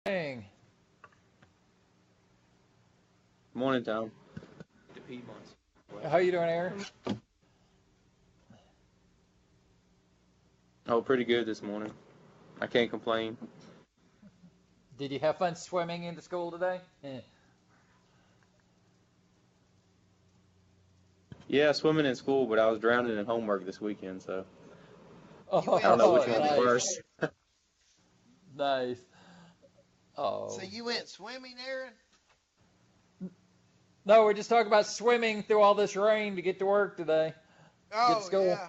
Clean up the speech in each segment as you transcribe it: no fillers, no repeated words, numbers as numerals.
Dang. Morning, Tom. The Piedmonts. How you doing, Aaron? Oh, pretty good this morning. I can't complain. Did you have fun swimming into school today? Yeah, swimming in school, but I was drowning in homework this weekend, so You I don't went know which Oh, one was swimming? nice, worse. nice. So Oh, you went swimming, Aaron? no, we're just talking about swimming through all this rain to get to work today, get to Oh school. yeah.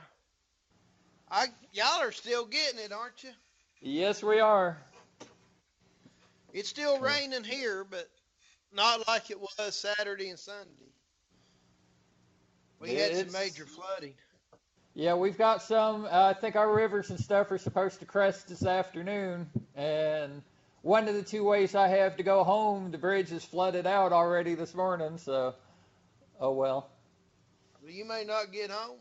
Y'all are still getting it, aren't you? Yes, we are. It's still raining here, but not like it was Saturday and Sunday. We had some It's major flooding. yeah, we've got some. I think our rivers and stuff are supposed to crest this afternoon, and one of the two ways I have to go home, the bridge is flooded out already this morning. So, oh well. Well, you may not get home.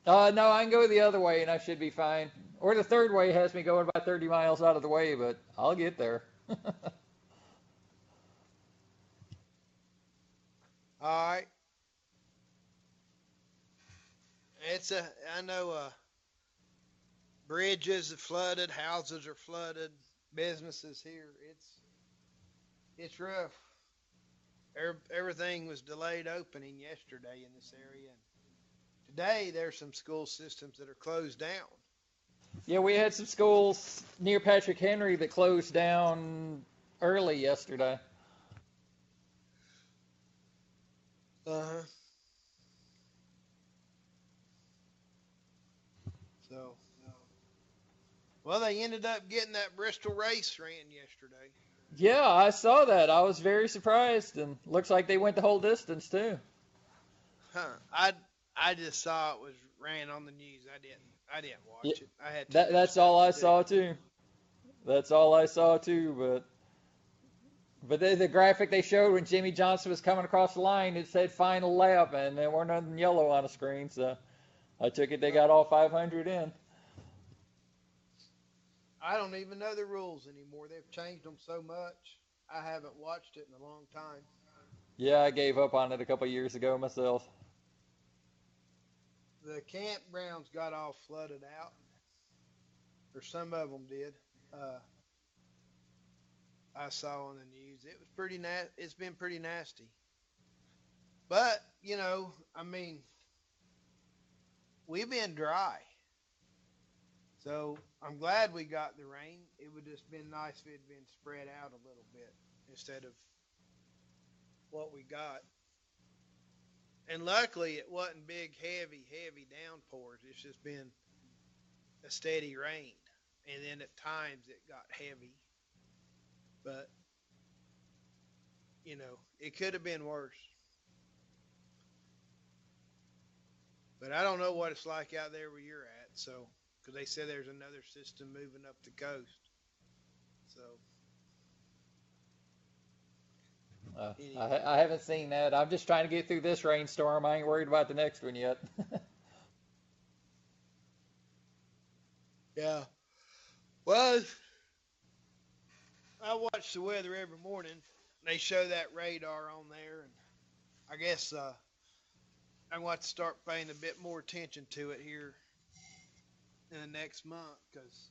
No, I can go the other way and I should be fine. Or the third way has me going about 30 miles out of the way, but I'll get there. All right. I know bridges are flooded, houses are flooded, businesses here. It's rough. Everything was delayed opening yesterday in this area. And today there's some school systems that are closed down. Yeah, we had some schools near Patrick Henry that closed down early yesterday. Uh-huh. So, well, they ended up getting that Bristol race ran yesterday. Yeah, I saw that. I was very surprised, and looks like they went the whole distance too. Huh. I just saw it was ran on the news. I didn't Yeah, watch it. I had too much that's stuff all to I do. saw too. That's all I saw too. But the graphic they showed when Jimmy Johnson was coming across the line, it said final lap, and there weren't nothing yellow on the screen. So I took it they got Uh, all 500 in. I don't even know the rules anymore. They've changed them so much. I haven't watched it in a long time. Yeah, I gave up on it a couple years ago myself. The campgrounds got all flooded out, or some of them did. Uh, I saw on the news. It was It's been pretty nasty. But I mean, we've been dry. So I'm glad we got the rain. It would just been nice if it had been spread out a little bit instead of what we got. And luckily, it wasn't big, heavy downpours. It's just been a steady rain, and then at times it got heavy. But it could have been worse. But I don't know what it's like out there where you're at. So, because they said there's another system moving up the coast. So anyway, I haven't seen that. I'm just trying to get through this rainstorm. I ain't worried about the next one yet. yeah. Well, I watch the weather every morning. They show that radar on there, and I guess I'm going to start paying a bit more attention to it here in the next month because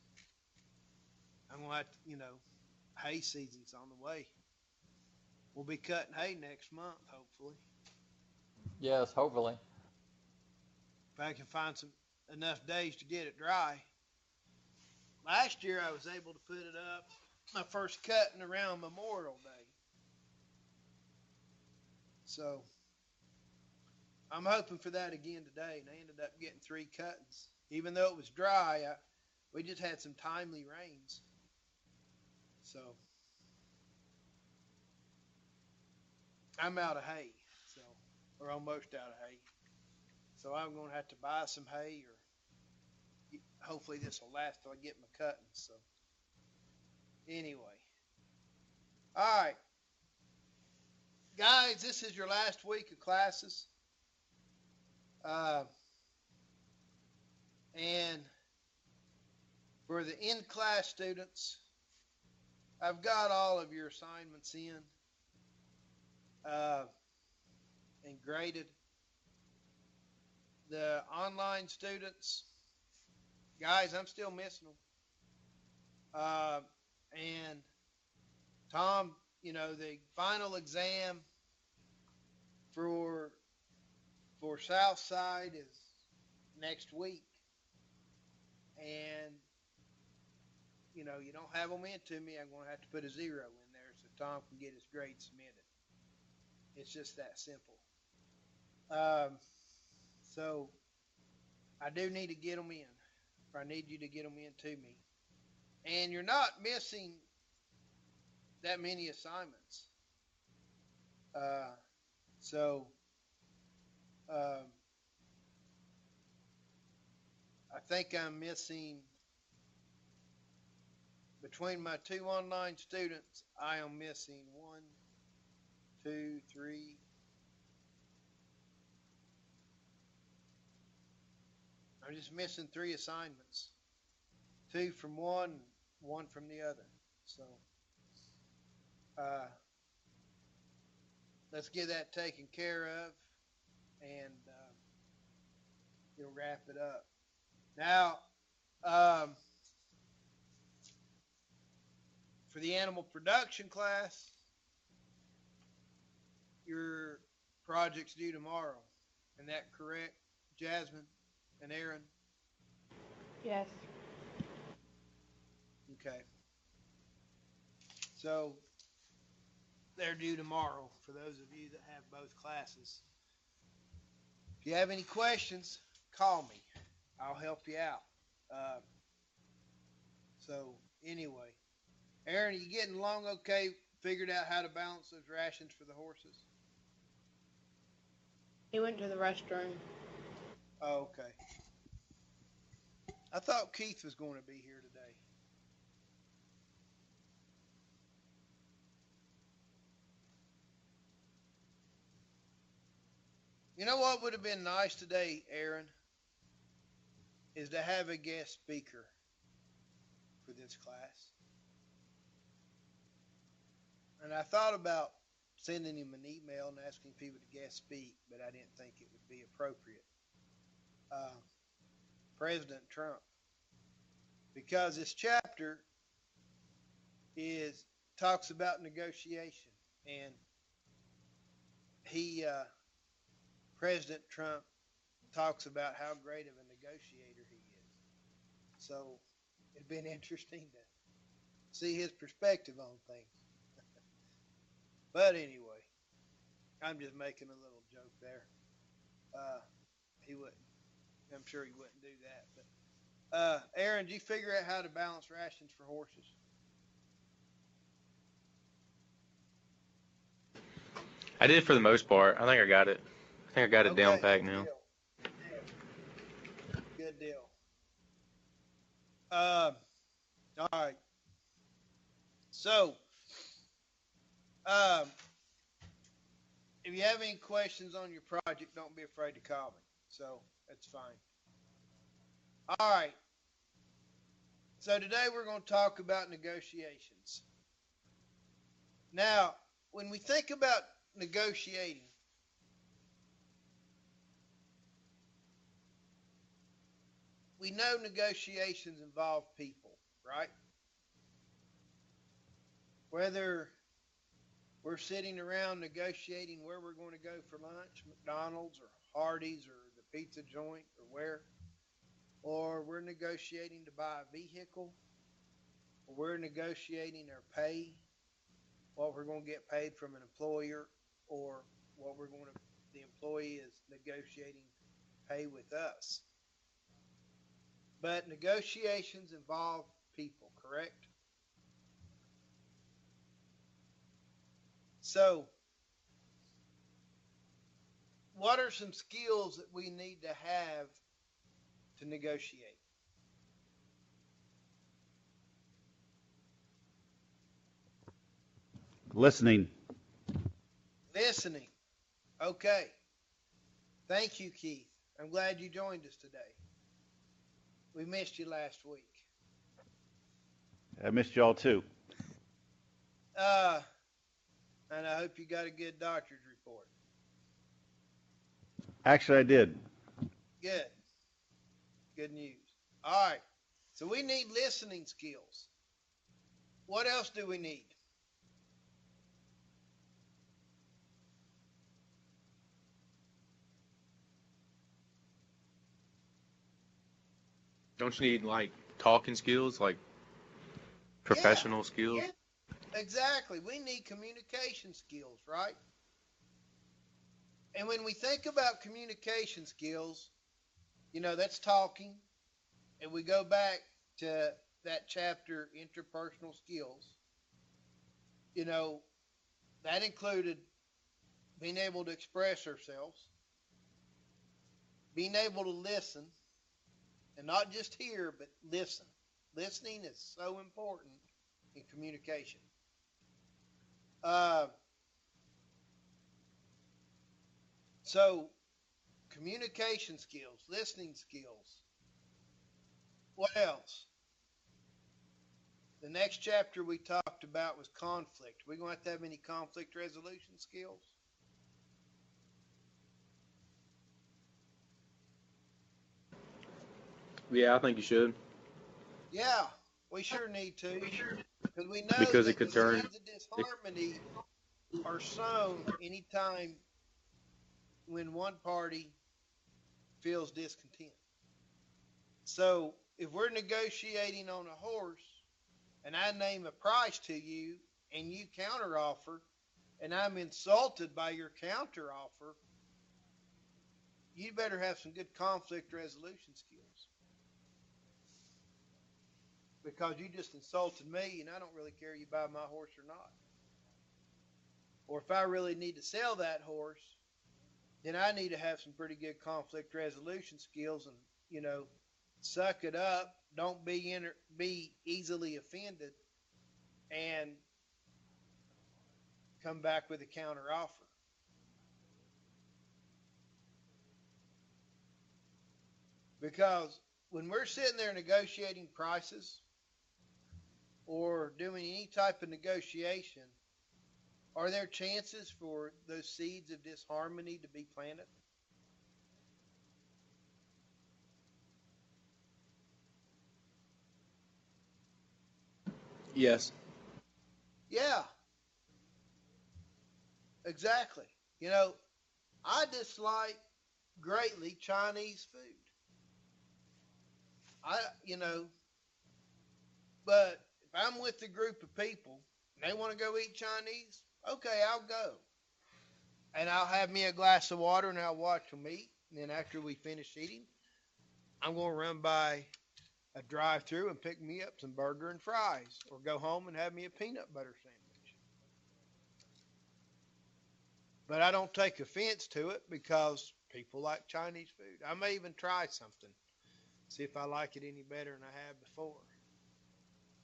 I'm going hay season's on the way. We'll be cutting hay next month, hopefully, Yes, hopefully. if I can find some enough days to get it dry. Last year I was able to put it up my first cutting around Memorial Day, so I'm hoping for that again today. And I ended up getting 3 cuttings, even though it was dry. We just had some timely rains, so I'm out of hay, so or almost out of hay. So I'm going to have to buy some hay, or hopefully this will last till I get my cuttings. So anyway, all right, guys, this is your last week of classes, uh, and for the in-class students, I've got all of your assignments in and graded. The online students, guys, I'm still missing them. And Tom, the final exam for Southside is next week, and you don't have them in to me, I'm going to have to put a 0 in there so Tom can get his grade submitted. It's just that simple. So I do need to get them in, or I need you to get them in to me. And you're not missing that many assignments. So I think I'm missing, between my 2 online students, I am missing 1, 2, 3. I'm just missing 3 assignments. 2 from one, 1 from the other. So let's get that taken care of, and you'll wrap it up. Now, for the animal production class, your project's due tomorrow. Isn't that correct, Jasmine and Aaron? Yes. Okay. So they're due tomorrow for those of you that have both classes. If you have any questions, call me. I'll help you out. So anyway, Aaron, are you getting along okay? Figured out how to balance those rations for the horses? He went to the restroom. Oh, okay. I thought Keith was going to be here today. You know what would have been nice today, Aaron, is to have a guest speaker for this class. And I thought about sending him an email and asking people to guest speak, but I didn't think it would be appropriate. President Trump, because this chapter talks about negotiation, and President Trump talks about how great of a negotiator he is. So it'd been interesting to see his perspective on things. But anyway, I'm just making a little joke there. He wouldn't. I'm sure he wouldn't do that. But Aaron, did you figure out how to balance rations for horses? I did for the most part. I think I got it. I think I got it down pat now. Good deal. All right. So, if you have any questions on your project, don't be afraid to call me. So that's fine. All right. So today we're going to talk about negotiations. Now, when we think about negotiating, we know negotiations involve people, right? Whether we're sitting around negotiating where we're going to go for lunch, McDonald's or Hardee's or the pizza joint or where, or we're negotiating to buy a vehicle, or we're negotiating our pay, what we're going to get paid from an employer, or what the employee is negotiating pay with us. But negotiations involve people, correct? So, what are some skills that we need to have to negotiate? Listening. Listening. Okay. Thank you, Keith. I'm glad you joined us today. We missed you last week. I missed y'all too. Uh, and I hope you got a good doctor's report. Actually, I did. Good. Good news. All right. So we need listening skills. What else do we need? Don't you need like talking skills, like professional skills? Yeah, exactly. We need communication skills, right? And when we think about communication skills, that's talking. And we go back to that chapter, interpersonal skills. You know, that included being able to express ourselves, being able to listen, and not just hear, but listen. Listening is so important in communication. Uh, so, communication skills, listening skills. What else? The next chapter we talked about was conflict. We're going to have any conflict resolution skills? Yeah, I think you should. Yeah, we sure need to. Because we know Because it that the could turn. seeds of disharmony are sown anytime when one party feels discontent. So if we're negotiating on a horse and I name a price to you and you counteroffer and I'm insulted by your counteroffer, you better have some good conflict resolution skills. Because you just insulted me and I don't really care you buy my horse or not. Or if I really need to sell that horse, then I need to have some pretty good conflict resolution skills and, suck it up. Don't be easily offended and come back with a counter offer. Because when we're sitting there negotiating prices or doing any type of negotiation, are there chances for those seeds of disharmony to be planted? Yes. Yeah, exactly. I dislike greatly Chinese food. I, you know, but if I'm with a group of people and they want to go eat Chinese, okay, I'll go. And I'll have me a glass of water and I'll watch them eat. And then after we finish eating, I'm going to run by a drive-through and pick me up some burger and fries, or go home and have me a peanut butter sandwich. But I don't take offense to it because people like Chinese food. I may even try something, see if I like it any better than I have before.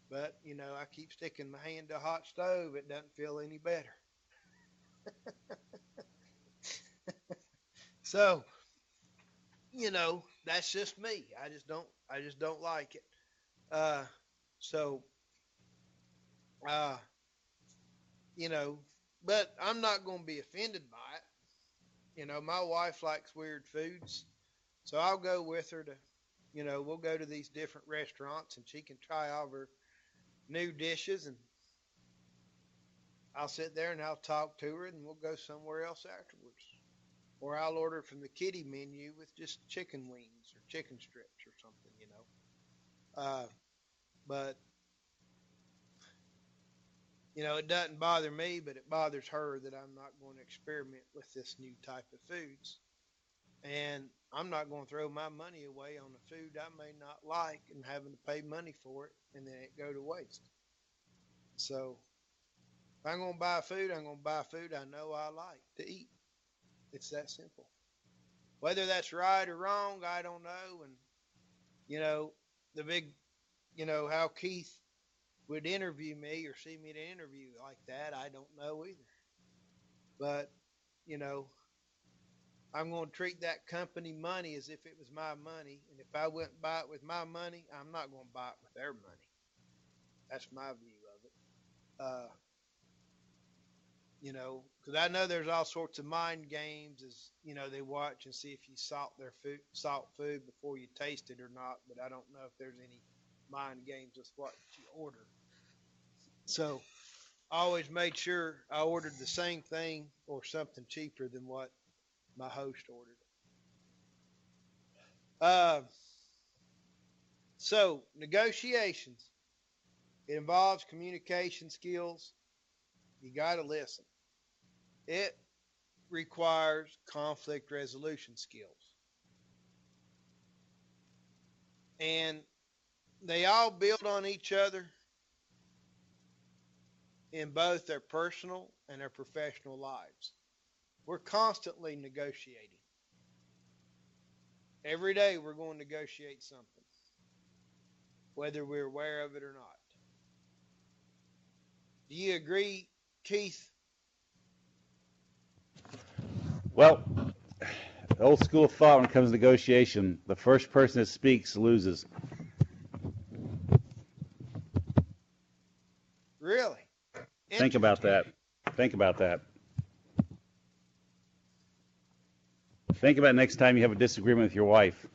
But, I keep sticking my hand to a hot stove. It doesn't feel any better. So, that's just me. I just don't like it. Uh, so, uh, you know, but I'm not going to be offended by it. My wife likes weird foods, so I'll go with her to, we'll go to these different restaurants and she can try all of her new dishes, and I'll sit there and I'll talk to her and we'll go somewhere else afterwards. Or I'll order from the kiddie menu with just chicken wings or chicken strips or something. But it doesn't bother me, but it bothers her that I'm not going to experiment with this new type of foods. And I'm not going to throw my money away on a food I may not like and having to pay money for it and then it go to waste. So if I'm going to buy food, I'm going to buy food I know I like to eat. It's that simple. Whether that's right or wrong, I don't know. And, the big, how Keith would interview me or see me in an interview like that, I don't know either. But, you know, I'm going to treat that company money as if it was my money. And if I wouldn't buy it with my money, I'm not going to buy it with their money. That's my view of it. because I know there's all sorts of mind games as, they watch and see if you salt food before you taste it or not, but I don't know if there's any mind games with what you order. So I always made sure I ordered the same thing or something cheaper than what my host ordered. Uh, so negotiations, it involves communication skills. You got to listen. It requires conflict resolution skills. And they all build on each other in both their personal and their professional lives. We're constantly negotiating. Every day we're going to negotiate something, whether we're aware of it or not. Do you agree, Keith? Well, old school thought when it comes to negotiation, the first person that speaks loses. Really? Think about that. Think about that. Think about next time you have a disagreement with your wife.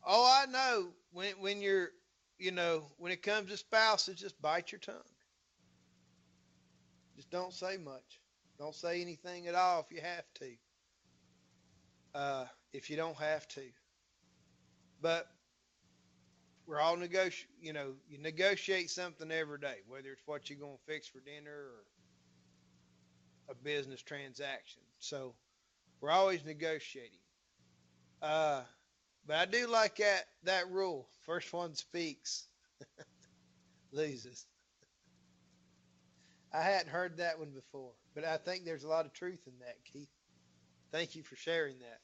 Oh, I know. When you're, when it comes to spouses, just bite your tongue. Just don't say much. Don't say anything at all if you have to. If you don't have to. But we're all you negotiate something every day, whether it's what you're going to fix for dinner or a business transaction. So we're always negotiating. But I do like that rule. First one speaks loses. I hadn't heard that one before, but I think there's a lot of truth in that, Keith. Thank you for sharing that.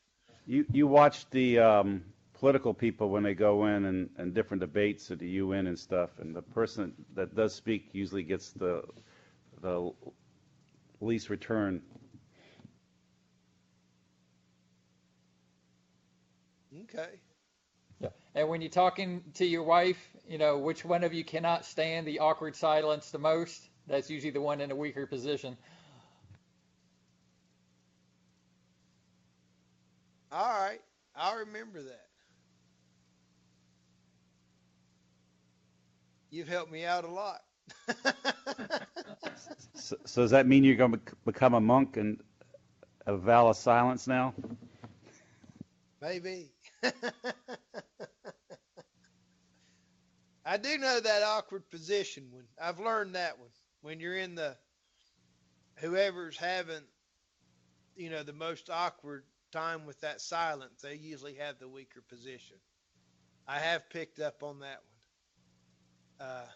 You watch the political people when they go in and different debates at the UN and stuff, and the person that does speak usually gets the least return. Okay. Yeah. And when you're talking to your wife, which one of you cannot stand the awkward silence the most? That's usually the one in a weaker position. All right. I'll remember that. You've helped me out a lot. So does that mean you're going to become a monk and a vow of silence now? Maybe. I do know that awkward position when I've learned that one. When you're in whoever's having, the most awkward time with that silence, they usually have the weaker position. I have picked up on that one.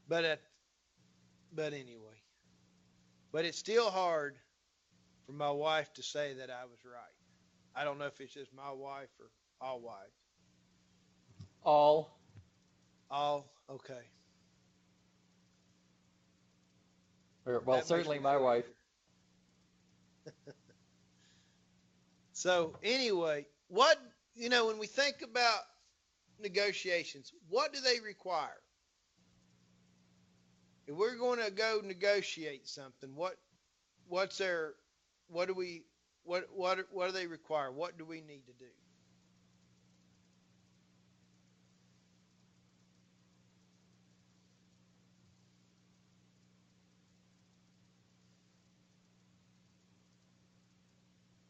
But anyway, but it's still hard for my wife to say that I was right. I don't know if it's just my wife or all wives. All. All okay. Well, certainly my wife. So anyway, when we think about negotiations, what do they require? If we're going to go negotiate something, what do they require? What do we need to do?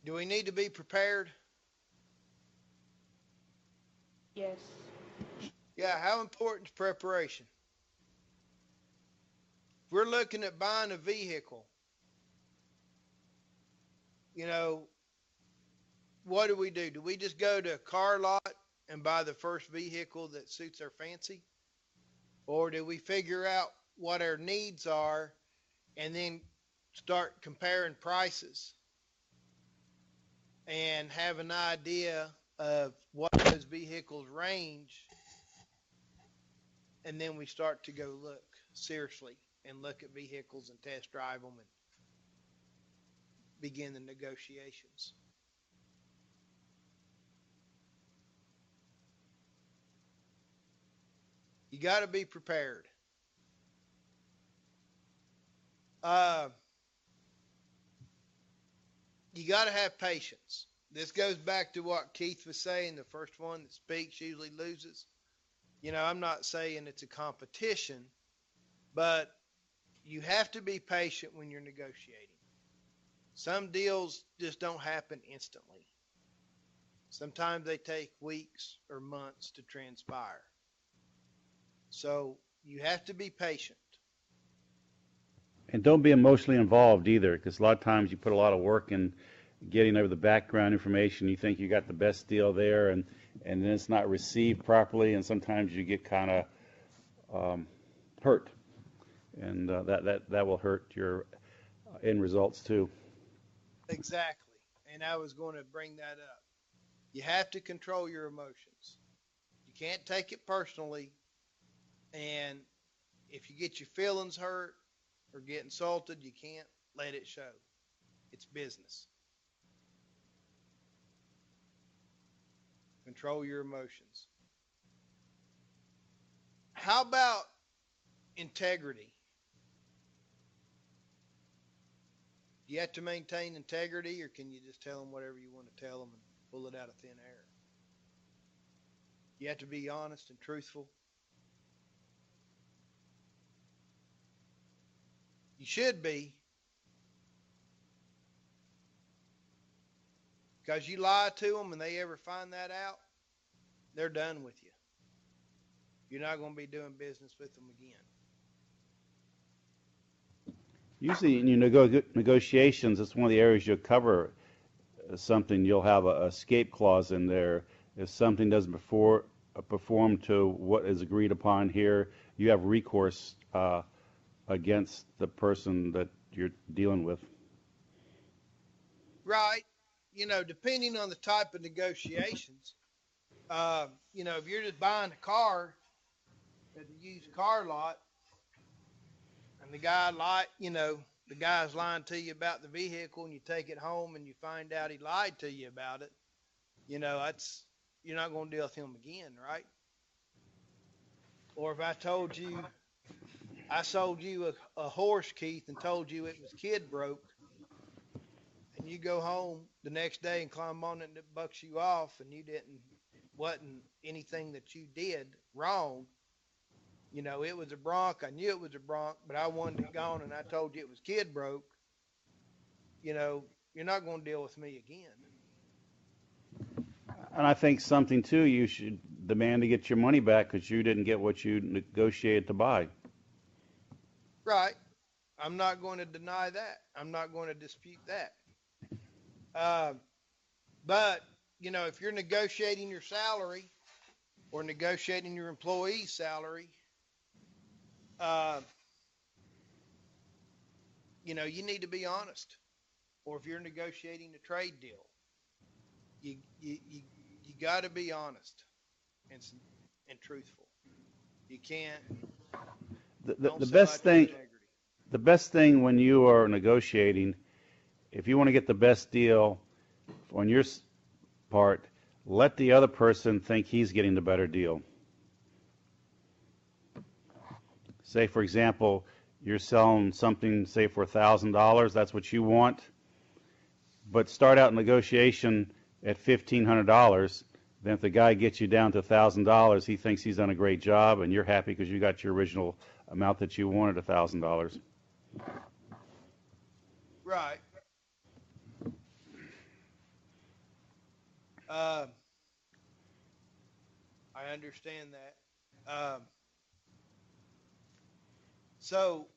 Do we need to be prepared? Yes. Yeah, how important is preparation? If we're looking at buying a vehicle, what do we do? Do we just go to a car lot and buy the first vehicle that suits our fancy? Or do we figure out what our needs are and then start comparing prices and have an idea of what those vehicles range, and then we start to go look seriously and look at vehicles and test drive them and begin the negotiations? You got to be prepared. Uh, you got to have patience. This goes back to what Keith was saying. The first one that speaks usually loses. You know, I'm not saying it's a competition, but you have to be patient when you're negotiating. Some deals just don't happen instantly. Sometimes they take weeks or months to transpire. So you have to be patient. And don't be emotionally involved either, because a lot of times you put a lot of work in getting over the background information. You think you got the best deal there, and then it's not received properly, and sometimes you get kind of hurt, and that will hurt your end results too. Exactly. And I was going to bring that up. You have to control your emotions. You can't take it personally. And if you get your feelings hurt or get insulted, you can't let it show. It's business. Control your emotions. How about integrity? Do you have to maintain integrity, or can you just tell them whatever you want to tell them and pull it out of thin air? You have to be honest and truthful. You should be, because you lie to them and they ever find that out, they're done with you. You're not going to be doing business with them again. Usually in your negotiations, it's one of the areas you'll cover something. You'll have a escape clause in there. If something doesn't perform to what is agreed upon here, you have recourse against the person that you're dealing with. Right. You know, depending on the type of negotiations, you know, if you're just buying a car at the used car lot and the guy's lying to you about the vehicle and you take it home and you find out he lied to you about it, you're not going to deal with him again, right? Or if I sold you a horse, Keith, and told you it was kid broke, and you go home the next day and climb on it and it bucks you off, and wasn't anything that you did wrong. You know, it was a bronc. I knew it was a bronc, but I wanted it gone, and I told you it was kid broke. You know, you're not going to deal with me again. And I think something too, you should demand to get your money back because you didn't get what you negotiated to buy. Right. I'm not going to deny that. I'm not going to dispute that. But, you know, if you're negotiating your salary or negotiating your employee's salary, uh, you know, you need to be honest. Or if you're negotiating a trade deal, you got to be honest and truthful. You can't don't The sell best out your thing, integrity. the best thing when you are negotiating, if you want to get the best deal on your part, let the other person think he's getting the better deal. Say, for example, you're selling something, say, for $1,000. That's what you want. But start out negotiation at $1,500. Then if the guy gets you down to $1,000, he thinks he's done a great job, and you're happy because you got your original amount that you wanted, $1,000. Right. Um, I understand that. So,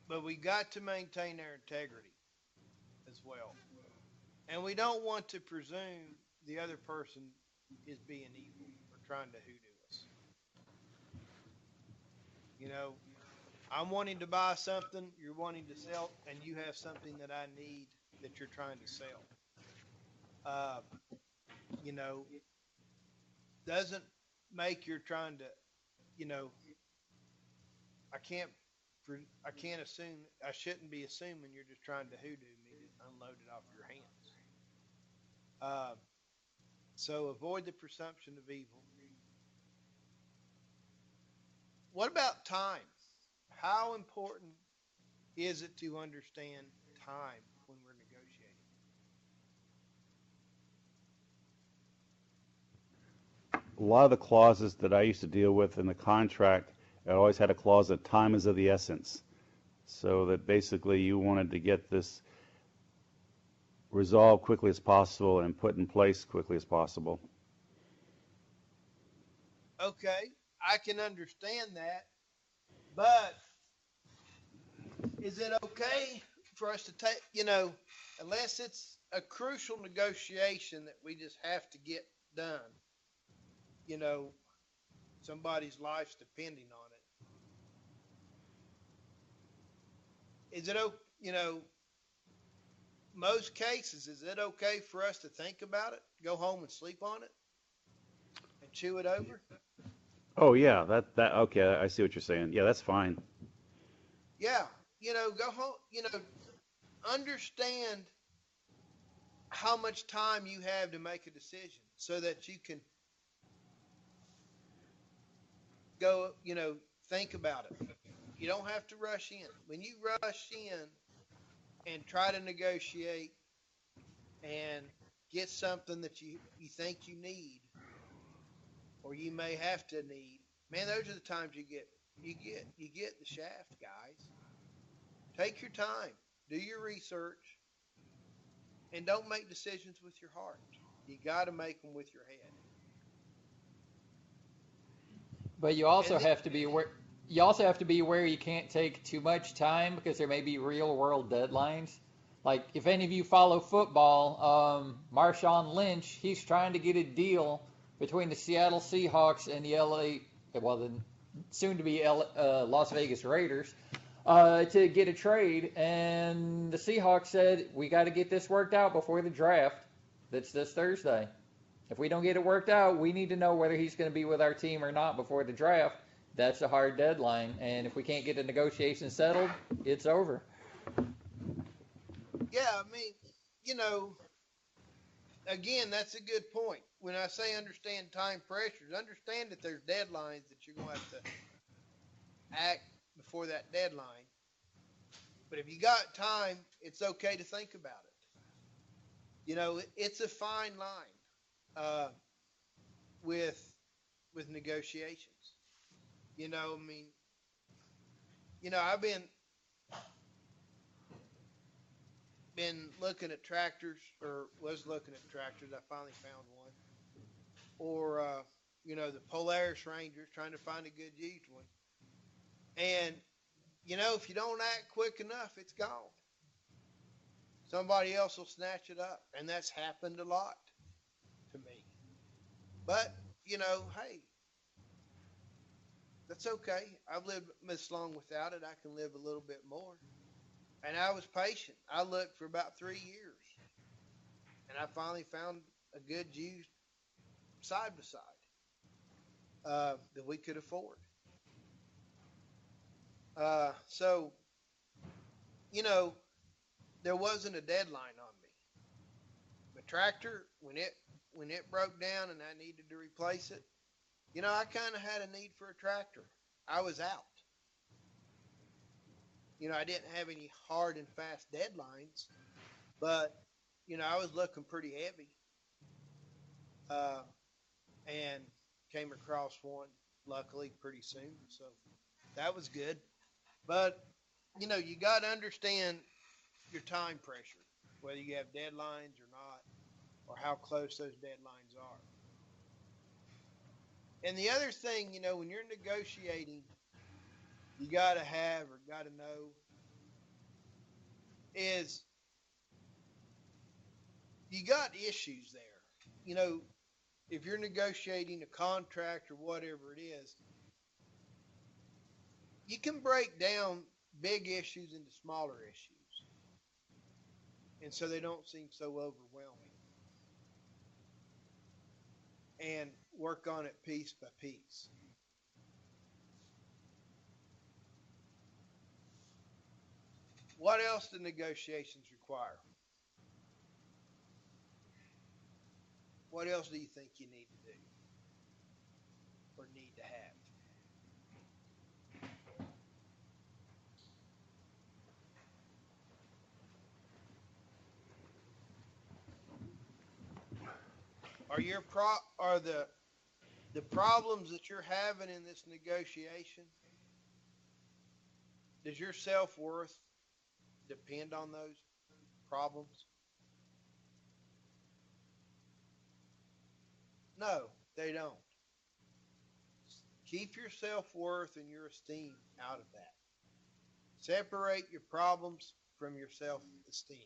but we got to maintain our integrity as well. And we don't want to presume the other person is being evil or trying to hoodoo us. You know, I'm wanting to buy something, you're wanting to sell, and you have something that I need that you're trying to sell. Uh, you know, doesn't make you're trying to, you know, I can't, I can't assume, I shouldn't be assuming you're just trying to hoodoo me to unload it off your hands. So avoid the presumption of evil. what about time? How important is it to understand time when we're negotiating? A lot of the clauses that I used to deal with in the contract, I always had a clause that time is of the essence. So that basically you wanted to get this resolved quickly as possible and put in place quickly as possible. Okay, I can understand that, but is it okay for us to take, unless it's a crucial negotiation that we just have to get done, you know, somebody's life's depending on it. Is it, most cases, is it okay for us to think about it, go home and sleep on it, and chew it over? Oh yeah, that okay, I see what you're saying. Yeah, that's fine. Yeah, go home, understand how much time you have to make a decision so that you can go, think about it. You don't have to rush in. When you rush in and try to negotiate and get something that you think you need or you may have to need, man, those are the times you get the shaft, guys. Take your time, do your research, and don't make decisions with your heart. You got to make them with your head. But And then, you also have to be aware you can't take too much time because there may be real world deadlines. Like if any of you follow football, Marshawn Lynch, he's trying to get a deal between the Seattle Seahawks and the the soon to be Las Vegas Raiders, to get a trade. And the Seahawks said we got to get this worked out before the draft. That's this Thursday. If we don't get it worked out, we need to know whether he's going to be with our team or not before the draft. That's a hard deadline. And if we can't get the negotiation settled, it's over. yeah, I mean, you know, again, that's a good point. When I say understand time pressures, understand that there's deadlines that you're going to have to act before that deadline. But if you got time, it's okay to think about it. It's a fine line uh, with negotiations. I mean, I've been looking at tractors, or was looking at tractors. I finally found one, or the Polaris Rangers, trying to find a good used one. And if you don't act quick enough, it's gone. Somebody else will snatch it up, and that's happened a lot to me. But hey, that's okay. I've lived this long without it. I can live a little bit more. And I was patient. I looked for about 3 years, and I finally found a good used side by side that we could afford. So you know, there wasn't a deadline on me. My tractor, when it broke down and I needed to replace it, I kind of had a need for a tractor. I was out. I didn't have any hard and fast deadlines, but I was looking pretty heavy, uh, and came across one luckily pretty soon, so that was good. But you got to understand your time pressure, whether you have deadlines or not, or how close those deadlines are. And the other thing, when you're negotiating, you got to have or got to know is you got issues there. You know, if you're negotiating a contract or whatever it is, you can break down big issues into smaller issues. And so they don't seem so overwhelming. And work on it piece by piece. What else do negotiations require? What else do you think you need to do or need to have? Are your are the problems that you're having in this negotiation, does your self-worth depend on those problems? No, they don't. Keep your self-worth and your esteem out of that. Separate your problems from your self-esteem.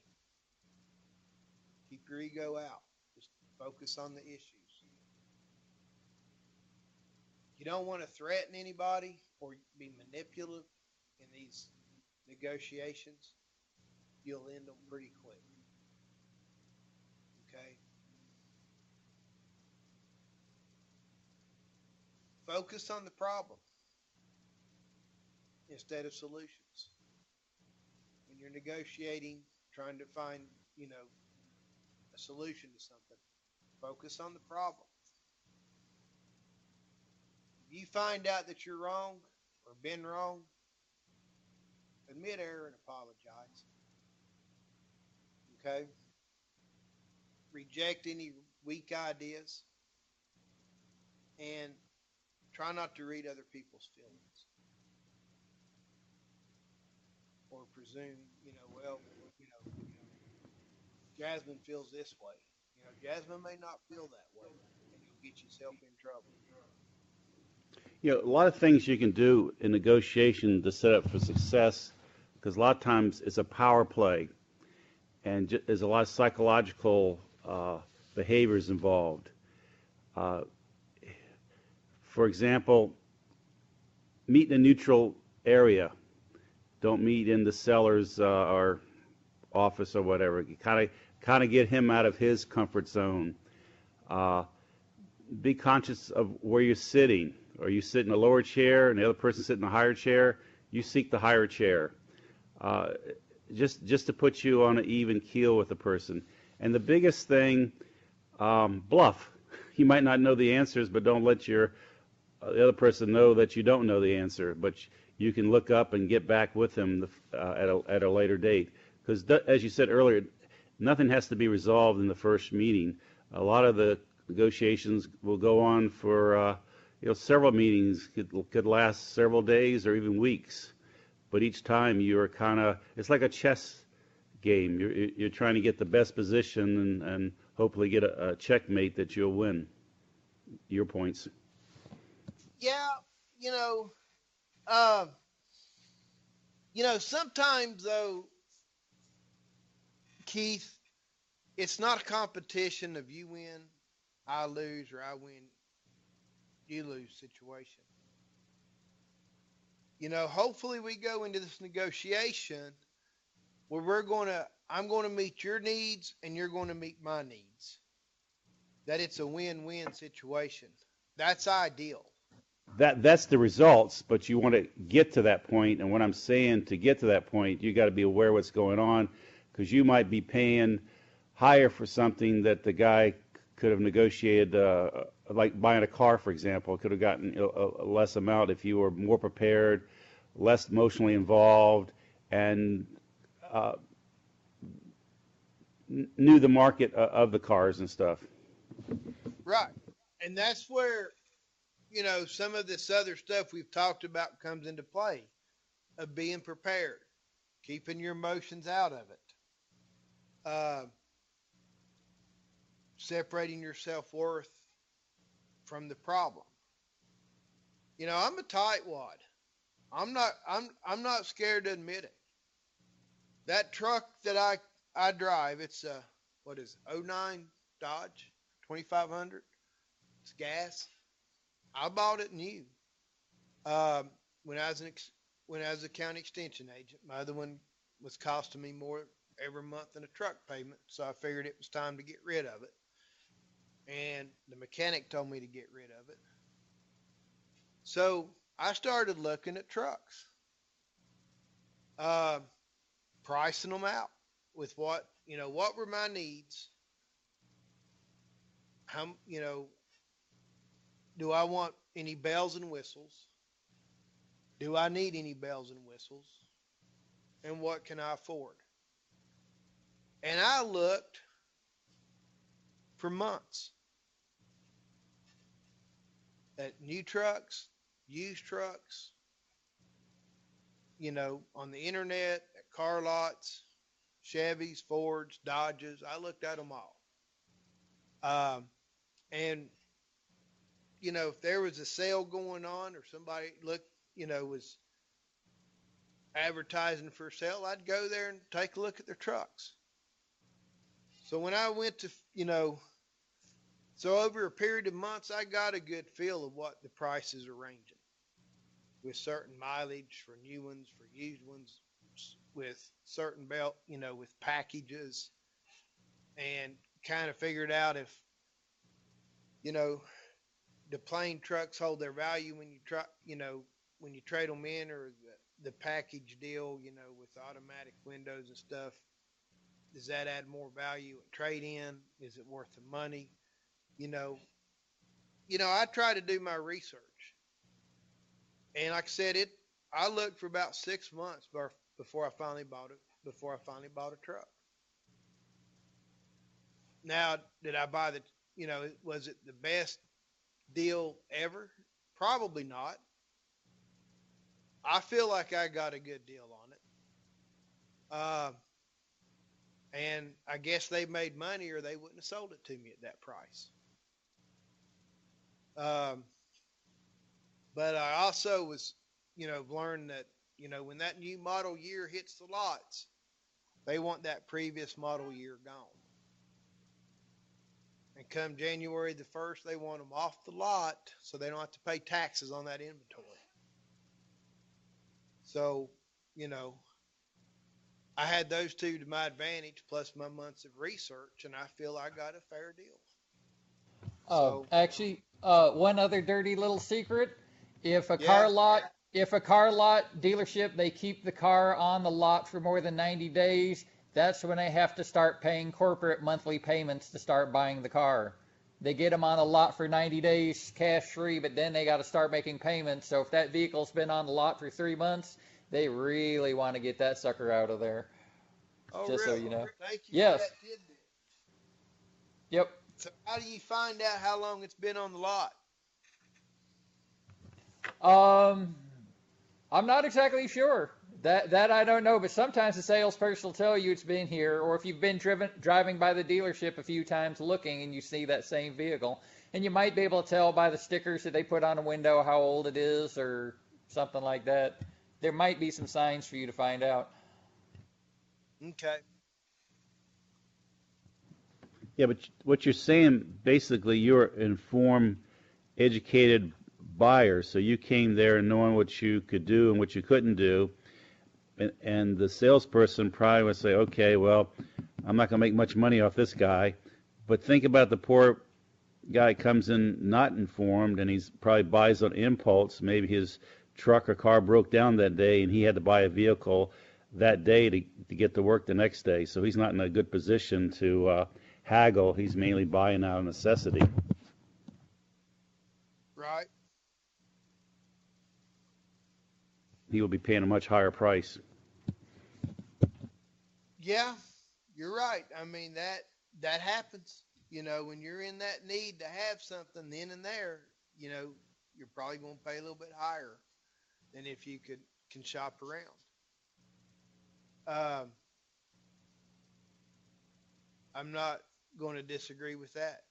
Keep your ego out. Just focus on the issues. You don't want to threaten anybody or be manipulative in these negotiations. You'll end them pretty quick. Okay? Focus on the problem instead of solutions. When you're negotiating, trying to find, a solution to something, focus on the problem. If you find out that you're wrong or been wrong, admit error and apologize. Okay? Reject any weak ideas and try not to read other people's feelings or presume, Jasmine feels this way. Jasmine may not feel that way, and you'll get yourself in trouble. A lot of things you can do in negotiation to set up for success, because a lot of times it's a power play, and there's a lot of psychological behaviors involved. For example, meet in a neutral area. Don't meet in the seller's or office or whatever. You kind of get him out of his comfort zone. Be conscious of where you're sitting. Or you sit in a lower chair and the other person sit in a higher chair. You seek the higher chair. Just to put you on an even keel with the person. And the biggest thing, bluff. You might not know the answers, but don't let the other person know that you don't know the answer. But you can look up and get back with them at a later date. Because as you said earlier, nothing has to be resolved in the first meeting. A lot of the negotiations will go on for several meetings. Could last several days or even weeks. But each time you're it's like a chess game. You're trying to get the best position and hopefully get a checkmate that you'll win. Your points. Yeah, sometimes though, Keith, it's not a competition of you win, I lose, or I win, you lose situation. Hopefully we go into this negotiation where I'm going to meet your needs and you're going to meet my needs. That it's a win-win situation. That's ideal. That's the results, but you want to get to that point. And what I'm saying, to get to that point, you got to be aware of what's going on, because you might be paying higher for something that the guy could have negotiated, like buying a car, for example. Could have gotten a less amount if you were more prepared, less emotionally involved, and knew the market of the cars and stuff. Right. And that's where, some of this other stuff we've talked about comes into play, of being prepared, keeping your emotions out of it, separating your self-worth from the problem. I'm a tightwad. I'm not scared to admit it. That truck that I drive, it's a, what is it, 09 Dodge 2500. It's gas. I bought it new. When I was a county extension agent, my other one was costing me more every month than a truck payment, so I figured it was time to get rid of it. And the mechanic told me to get rid of it. So I started looking at trucks, pricing them out with what were my needs? How, do I want any bells and whistles? Do I need any bells and whistles? And what can I afford? And I looked for months. at new trucks, used trucks, on the internet, at car lots, Chevys, Fords, Dodges. I looked at them all. Um, and, if there was a sale going on or somebody was advertising for sale, I'd go there and take a look at their trucks. So when I went to, so over a period of months, I got a good feel of what the prices are ranging with certain mileage for new ones, for used ones, with certain belt, with packages, and kind of figured out if, you know, the plain trucks hold their value when you try, when you trade them in, or the package deal, with automatic windows and stuff. Does that add more value at trade in? Is it worth the money? You know, I try to do my research, and like I said, I looked for about 6 months before I finally bought it. Before I finally bought a truck. Now, did I buy was it the best deal ever? Probably not. I feel like I got a good deal on it. And I guess they made money or they wouldn't have sold it to me at that price. Um, but I also was, learned that, when that new model year hits the lots, they want that previous model year gone. And come January the 1st, they want them off the lot so they don't have to pay taxes on that inventory. So, I had those two to my advantage plus my months of research, and I feel I got a fair deal. So, Actually, one other dirty little secret: if a yeah, car lot dealership, they keep the car on the lot for more than 90 days, that's when they have to start paying corporate monthly payments to start buying the car. They get them on a lot for 90 days cash free, but then they got to start making payments. So if that vehicle's been on the lot for 3 months, they really want to get that sucker out of there. oh, Just so really? you know. Thank you for Yes. that tidbit. Yep. So, how do you find out how long it's been on the lot? Um, I'm not exactly sure. That I don't know, but sometimes the salesperson will tell you it's been here, or if you've been driving by the dealership a few times looking and you see that same vehicle, and you might be able to tell by the stickers that they put on a window how old it is or something like that. There might be some signs for you to find out. Okay. Yeah, but what you're saying, basically, you're informed, educated buyer, so you came there knowing what you could do and what you couldn't do, and the salesperson probably would say, okay, well, I'm not going to make much money off this guy, but think about the poor guy comes in not informed, and he's probably buys on impulse. Maybe his truck or car broke down that day, and he had to buy a vehicle that day to get to work the next day, so he's not in a good position to haggle. He's mainly buying out of necessity. Right. He will be paying a much higher price. Yeah, you're right. I mean, that happens. When you're in that need to have something then and there, you're probably going to pay a little bit higher than if you can shop around. Um, I'm not going to disagree with that.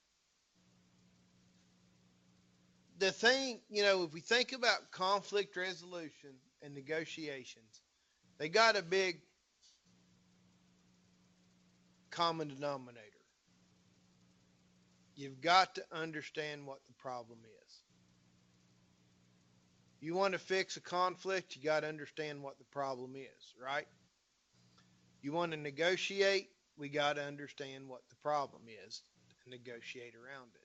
The thing, if we think about conflict resolution and negotiations, they got a big common denominator. You've got to understand what the problem is. You want to fix a conflict, you got to understand what the problem is, right? You want to negotiate, we got to understand what the problem is and negotiate around it.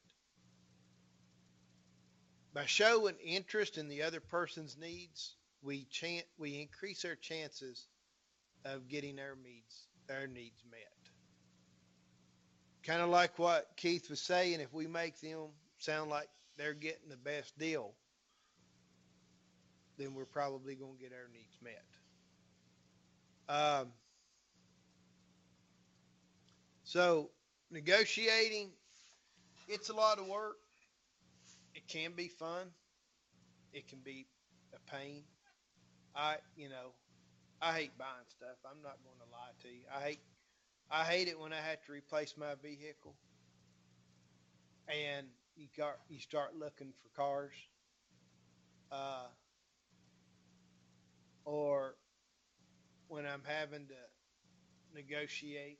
By showing interest in the other person's needs, we increase our chances of getting our needs met. Kind of like what Keith was saying, if we make them sound like they're getting the best deal, then we're probably going to get our needs met. So negotiating, it's a lot of work. It can be fun. It can be a pain. You know, I hate buying stuff. I'm not going to lie to you. I hate it when I have to replace my vehicle and you start looking for cars, uh, or when I'm having to negotiate,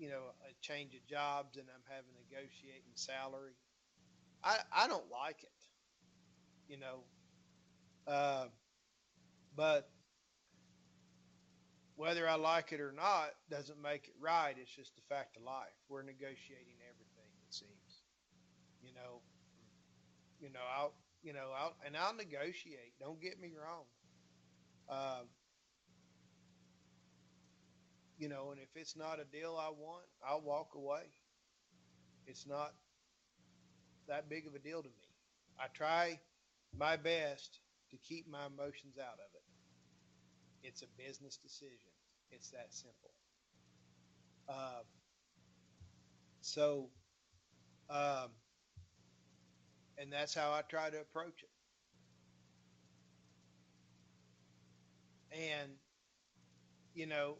a change of jobs and I'm having to negotiate in salary. I don't like it, you know. Uh, but whether I like it or not doesn't make it right. It's just a fact of life. We're negotiating everything, it seems. You know, I'll negotiate. Don't get me wrong. Um, and if it's not a deal I want, I'll walk away. It's not that big of a deal to me. I try my best to keep my emotions out of it. It's a business decision. It's that simple. Uh, so, um, and that's how I try to approach it. And, you know,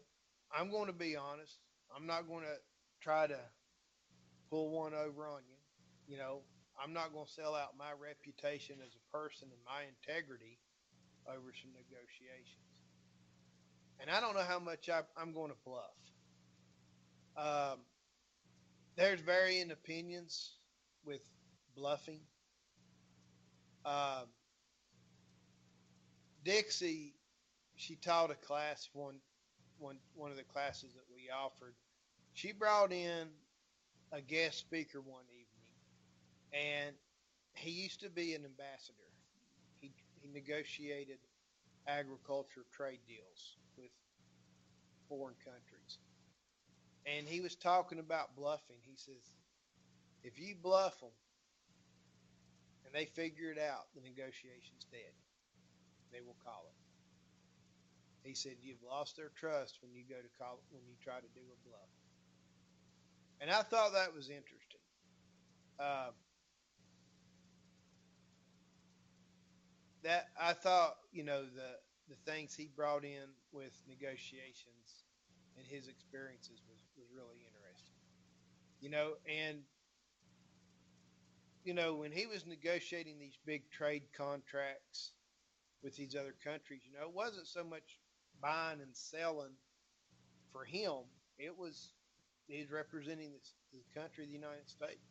I'm going to be honest. I'm not going to try to pull one over on you. You know, I'm not going to sell out my reputation as a person and my integrity over some negotiations. And I don't know how much I'm going to bluff. Um, there's varying opinions with bluffing. Um, Dixie, she taught a class one of the classes that we offered. She brought in a guest speaker one evening, and he used to be an ambassador. He negotiated agriculture trade deals with foreign countries. And he was talking about bluffing. He says, if you bluff them and they figure it out, the negotiation's dead. They will call it. He said, you've lost their trust when you when you try to do a bluff. And I thought that was interesting. Uh, that I thought, the things he brought in with negotiations and his experiences was really interesting. And when he was negotiating these big trade contracts with these other countries, it wasn't so much buying and selling for him. It was he's representing the country of the United States,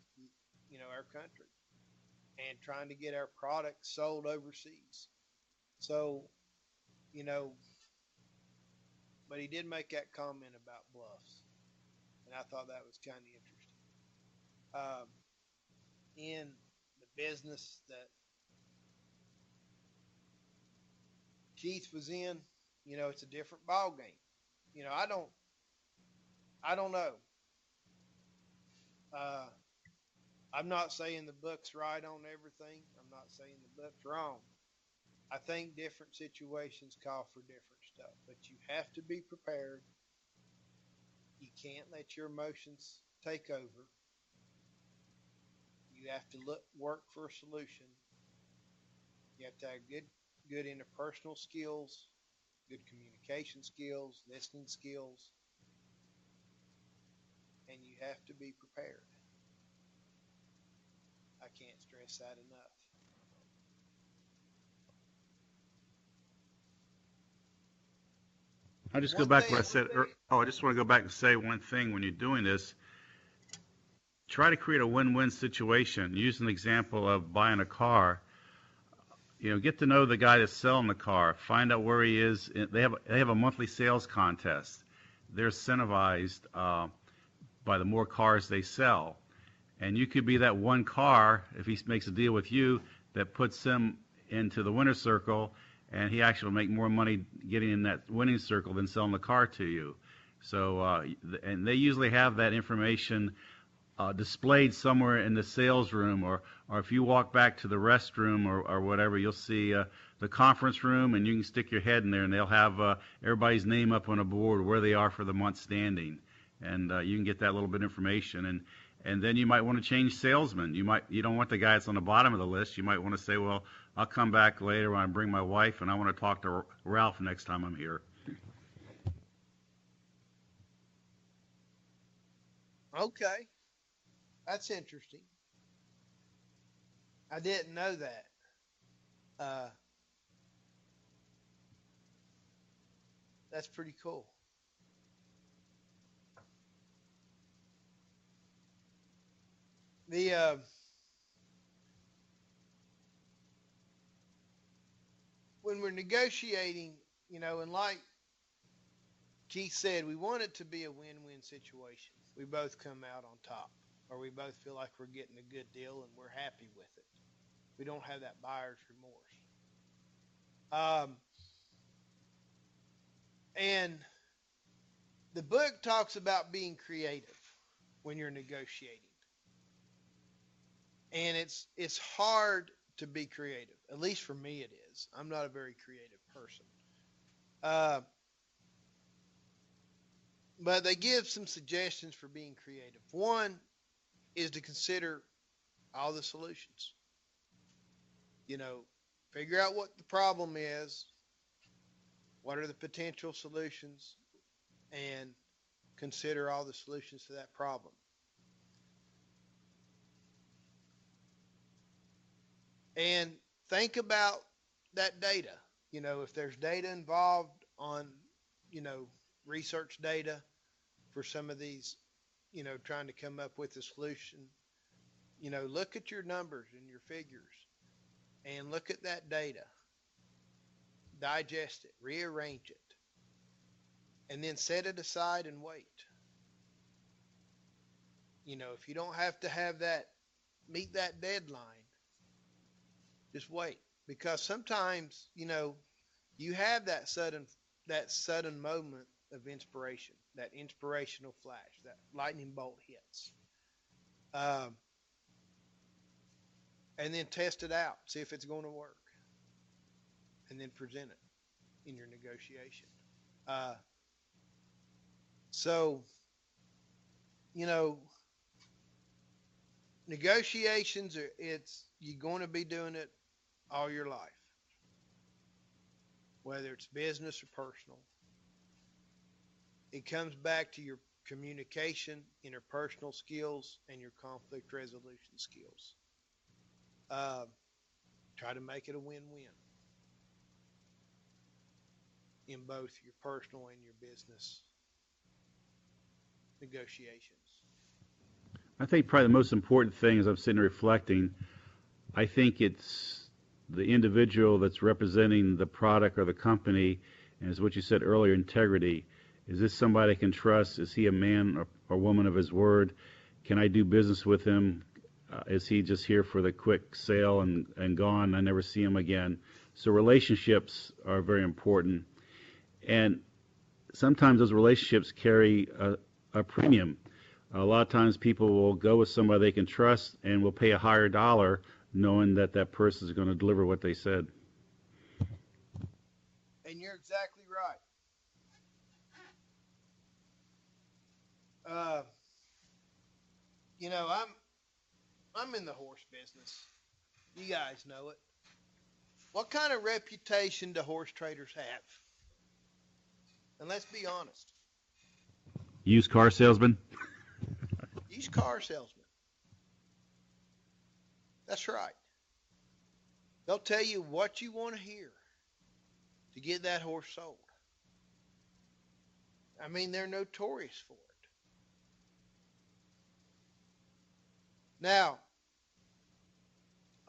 our country, and trying to get our products sold overseas. So, you know, but he did make that comment about bluffs, and I thought that was kind of interesting. In the business that Keith was in, it's a different ball game. I don't know. Uh, I'm not saying the book's right on everything. I'm not saying the book's wrong. I think different situations call for different stuff, but you have to be prepared. You can't let your emotions take over. You have to work for a solution. You have to have good interpersonal skills, good communication skills, listening skills, and you have to be prepared. I can't stress that enough. I just go One back to thing, what I said. I just want to go back and say one thing. When you're doing this, try to create a win-win situation. Use an example of buying a car. Get to know the guy that's selling the car. Find out where he is. They have a monthly sales contest. They're incentivized by the more cars they sell, and you could be that one car if he makes a deal with you that puts him into the winner's circle, and he actually will make more money getting in that winning circle than selling the car to you. So, and they usually have that information displayed somewhere in the sales room, or if you walk back to the restroom or whatever, you'll see the conference room, and you can stick your head in there, and they'll have everybody's name up on a board where they are for the month standing, and you can get that little bit of information. And then you might want to change salesmen. You don't want the guy that's on the bottom of the list. You might want to say, well, I'll come back later when I bring my wife, and I want to talk to Ralph next time I'm here. Okay, that's interesting. I didn't know that. Uh, that's pretty cool. The when we're negotiating, and like Keith said, we want it to be a win-win situation. We both come out on top, or we both feel like we're getting a good deal and we're happy with it. We don't have that buyer's remorse. And the book talks about being creative when you're negotiating, and it's hard to be creative. At least for me, it is. I'm not a very creative person. Uh, but they give some suggestions for being creative. One is to consider all the solutions. Figure out what the problem is, what are the potential solutions, and consider all the solutions to that problem. And think about that data. If there's data involved on, research data for some of these, trying to come up with a solution, look at your numbers and your figures and look at that data, digest it, rearrange it, and then set it aside and wait. If you don't have to have that, meet that deadline, just wait. Because sometimes, you have that sudden moment of inspiration, that inspirational flash, that lightning bolt hits. Um, and then test it out, see if it's going to work, and then present it in your negotiation. Uh, so, you know, negotiations you're going to be doing it all your life, whether it's business or personal. It comes back to your communication, interpersonal skills, and your conflict resolution skills. Uh, Try to make it a win-win in both your personal and your business negotiations. I think probably the most important thing as I'm sitting reflecting, I think it's the individual that's representing the product or the company, and as what you said earlier, integrity. Is this somebody I can trust? Is he a man or woman of his word? Can I do business with him? Is he just here for the quick sale and gone? I never see him again. So relationships are very important. And sometimes those relationships carry a premium. A lot of times people will go with somebody they can trust and will pay a higher dollar knowing that that person is going to deliver what they said. And you're exactly right. Uh, I'm in the horse business. You guys know it. What kind of reputation do horse traders have? And let's be honest. Used car salesman? Used car salesman. That's right. They'll tell you what you want to hear to get that horse sold. I mean, they're notorious for it. Now,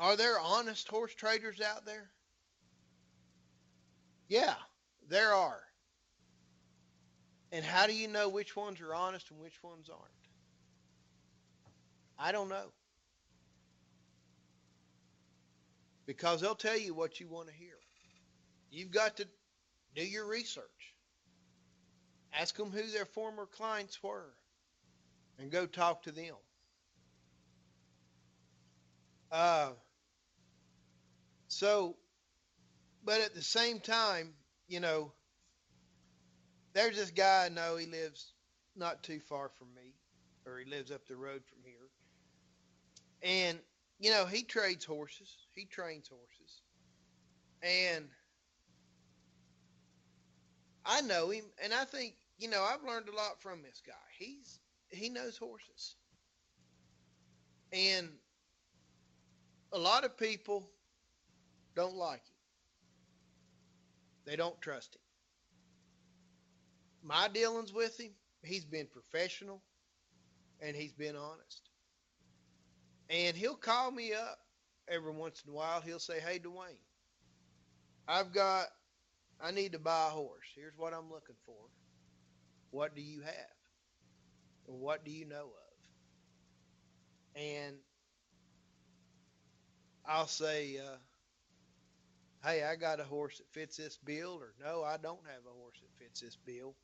are there honest horse traders out there? Yeah, there are. And how do you know which ones are honest and which ones aren't? I don't know. Because they'll tell you what you want to hear. You've got to do your research. Ask them who their former clients were and go talk to them. But at the same time, there's this guy I know, he lives not too far from me. or he lives up the road from here. And, you know, he trades horses. He trains horses. And I know him, and I think, you know, I've learned a lot from this guy. He knows horses. And a lot of people don't like him. They don't trust him. My dealings with him, he's been professional and he's been honest. And he'll call me up every once in a while. He'll say, "Hey, Dwayne, I need to buy a horse. Here's what I'm looking for. What do you have? And what do you know of?" And I'll say, "Hey, I got a horse that fits this bill," or "No, I don't have a horse that fits this bill,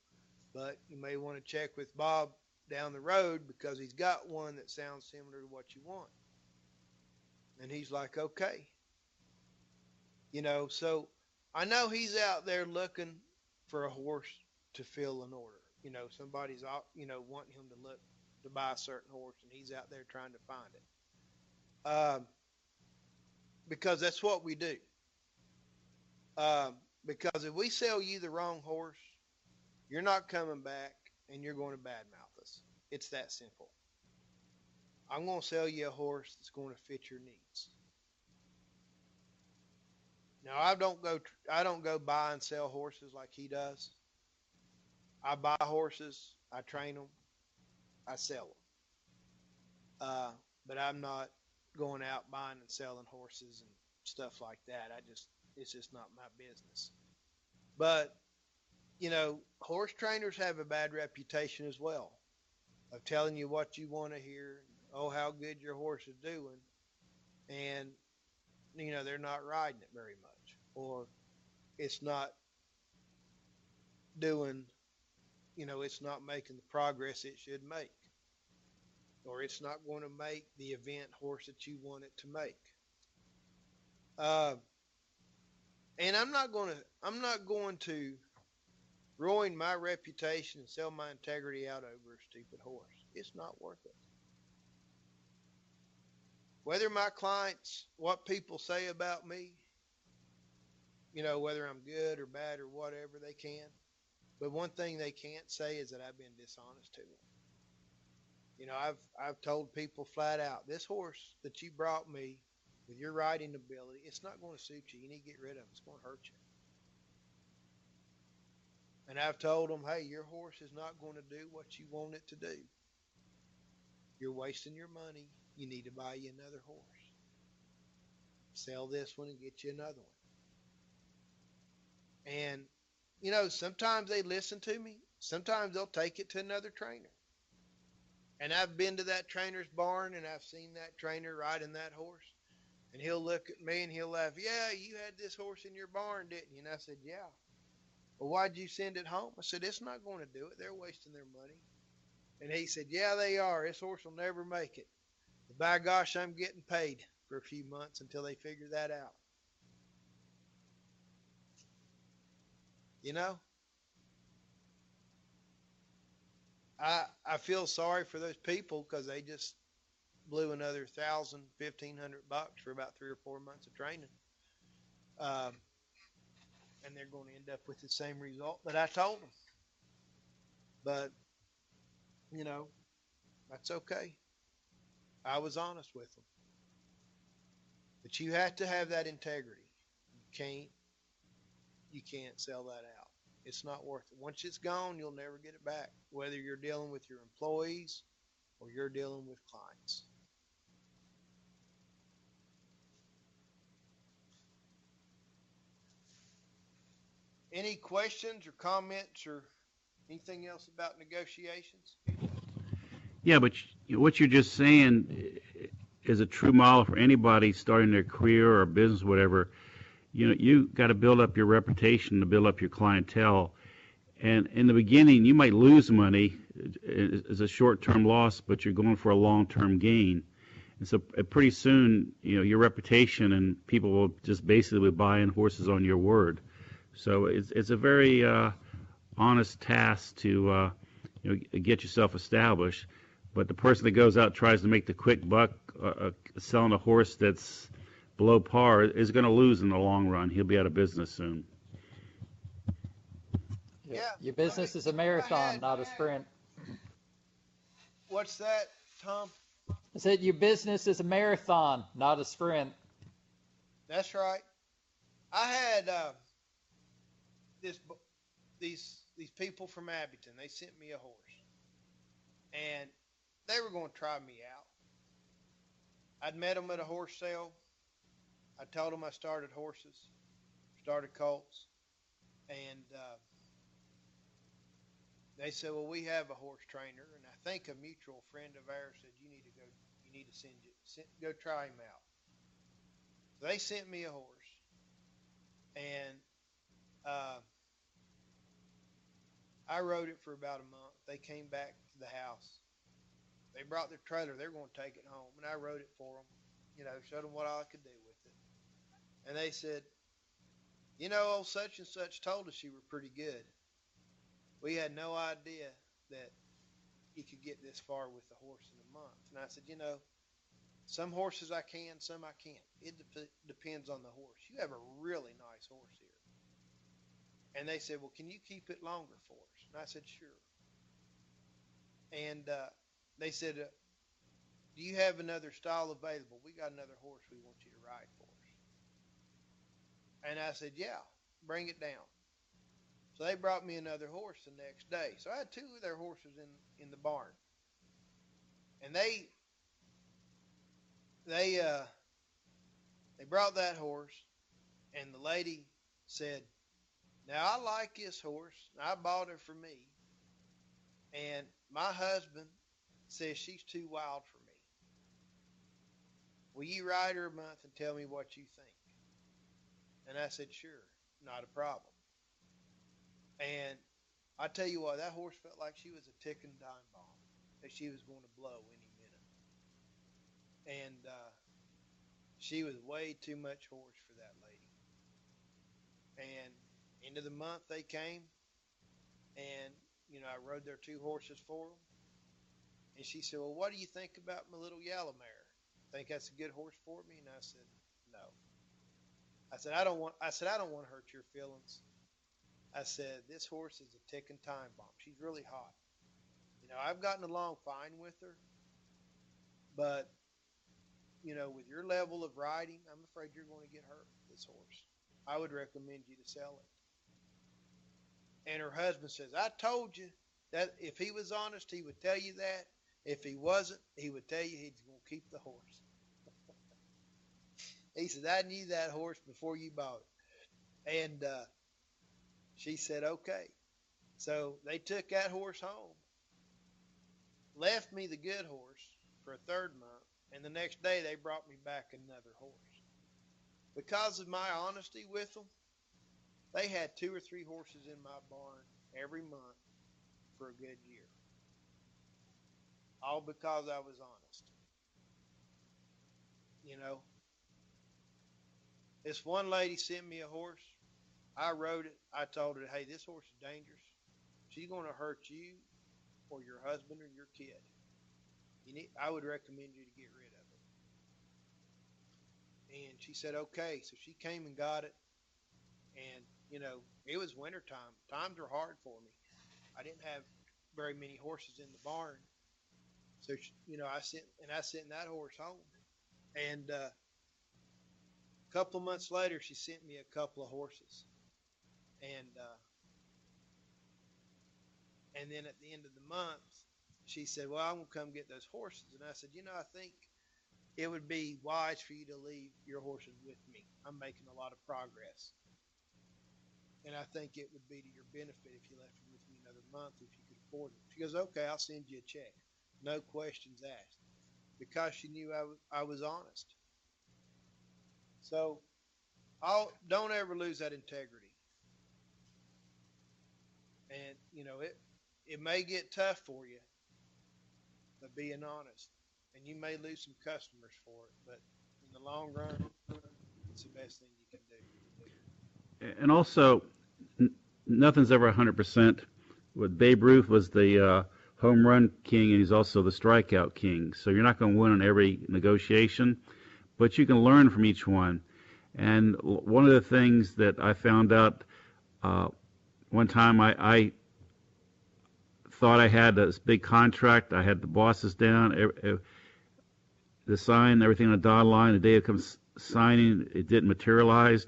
but you may want to check with Bob down the road because he's got one that sounds similar to what you want." And he's like, "Okay." You know, so I know he's out there looking for a horse to fill an order. You know, somebody's out, you know, wanting him to look to buy a certain horse, and he's out there trying to find it. Because that's what we do. Because if we sell you the wrong horse, you're not coming back and you're going to badmouth us. It's that simple. I'm going to sell you a horse that's going to fit your needs. Now, I don't go buy and sell horses like he does. I buy horses, I train them, I sell them. But I'm not going out buying and selling horses and stuff like that. It's just not my business. But, you know, horse trainers have a bad reputation as well of telling you what you want to hear. Oh, how good your horse is doing. And, you know, they're not riding it very much, or it's not doing, you know, it's not making the progress it should make, or it's not going to make the event horse that you want it to make. And I'm not going to ruin my reputation and sell my integrity out over a stupid horse. It's not worth it. Whether my clients, what people say about me, you know, whether I'm good or bad or whatever, they can. But one thing they can't say is that I've been dishonest to them. You know, I've told people flat out, this horse that you brought me with your riding ability, it's not going to suit you. You need to get rid of it. It's going to hurt you. And I've told them, hey, your horse is not going to do what you want it to do. You're wasting your money. You need to buy you another horse. Sell this one and get you another one. And, you know, sometimes they listen to me. Sometimes they'll take it to another trainer. And I've been to that trainer's barn and I've seen that trainer riding that horse. And he'll look at me and he'll laugh, "Yeah, you had this horse in your barn, didn't you?" And I said, "Yeah." "Well, why'd you send it home?" I said, "It's not going to do it. They're wasting their money." And he said, "Yeah, they are. This horse will never make it. But by gosh, I'm getting paid for a few months until they figure that out." You know, I feel sorry for those people because they just blew another $1,000, $1,500 for about 3 or 4 months of training. And they're going to end up with the same result that I told them. But, you know, that's okay. I was honest with them. But you have to have that integrity. You can't sell that out. It's not worth it. Once it's gone, you'll never get it back, whether you're dealing with your employees or you're dealing with clients. Any questions or comments or anything else about negotiations? Yeah, but what you're just saying is a true model for anybody starting their career or business, whatever. You know, you got to build up your reputation to build up your clientele. And in the beginning, you might lose money as a short-term loss, but you're going for a long-term gain. And so pretty soon, you know, your reputation and people will just basically buy in horses on your word. So it's a very honest task to you know, get yourself established. But the person that goes out tries to make the quick buck selling a horse that's below par is going to lose in the long run. He'll be out of business soon. Yeah. Yeah. Your business is a I marathon, had- not a sprint. What's that, Tom? I said your business is a marathon, not a sprint. That's right. I had these people from Abington. They sent me a horse, and they were going to try me out. I'd met them at a horse sale. I told them I started horses, started colts, and they said, "Well, we have a horse trainer," and I think a mutual friend of ours said, "You need to go. You need to go try him out." So they sent me a horse, and I rode it for about a month. They came back to the house. They brought their trailer. They were going to take it home, and I rode it for them. Showed them what I could do with it. And they said, old such and such told us you were pretty good. We had no idea that you could get this far with the horse in a month. And I said, some horses I can, some I can't. It depends on the horse. You have a really nice horse here. And they said, well, can you keep it longer for us? And I said, sure. And they said, do you have another style available? We got another horse we want you to ride for us. And I said, yeah, bring it down. So they brought me another horse the next day. So I had two of their horses in the barn. And they brought that horse, and the lady said, now I like this horse. I bought her for me. And my husband says she's too wild for me. Will you ride her a month and tell me what you think? And I said, sure, not a problem. And I tell you what, that horse felt like she was a ticking time bomb, that she was going to blow any minute. And she was way too much horse for that lady. And end of the month they came, and I rode their two horses for them. And she said, well, what do you think about my little yellow mare? Think that's a good horse for me? And I said, no. I said, I don't want to hurt your feelings. I said, this horse is a ticking time bomb. She's really hot. I've gotten along fine with her, but with your level of riding, I'm afraid you're going to get hurt with this horse. I would recommend you to sell it. And her husband says, I told you that if he was honest, he would tell you that. If he wasn't, he would tell you he's going to keep the horse. He said, I knew that horse before you bought it. And she said, okay. So they took that horse home, left me the good horse for a third month, and the next day they brought me back another horse. Because of my honesty with them, they had 2 or 3 horses in my barn every month for a good year. All because I was honest. This one lady sent me a horse. I rode it. I told her, hey, this horse is dangerous. She's going to hurt you or your husband or your kid. I would recommend you to get rid of it. And she said, okay. So she came and got it. And, it was wintertime. Times were hard for me. I didn't have very many horses in the barn. So, I sent that horse home. And a couple of months later, she sent me a couple of horses. And then at the end of the month, she said, well, I'm going to come get those horses. And I said, I think it would be wise for you to leave your horses with me. I'm making a lot of progress. And I think it would be to your benefit if you left them with me another month if you could afford it. She goes, okay, I'll send you a check. No questions asked. Because she knew I was honest. So don't ever lose that integrity. And, it may get tough for you, but being honest. And you may lose some customers for it, but in the long run, it's the best thing you can do. And also, nothing's ever 100%. With Babe Ruth was the home run king and he's also the strikeout king. So you're not going to win on every negotiation, but you can learn from each one. And one of the things that I found out one time, I thought I had this big contract. I had the bosses down, the sign, everything on the dotted line. The day it comes signing, it didn't materialize.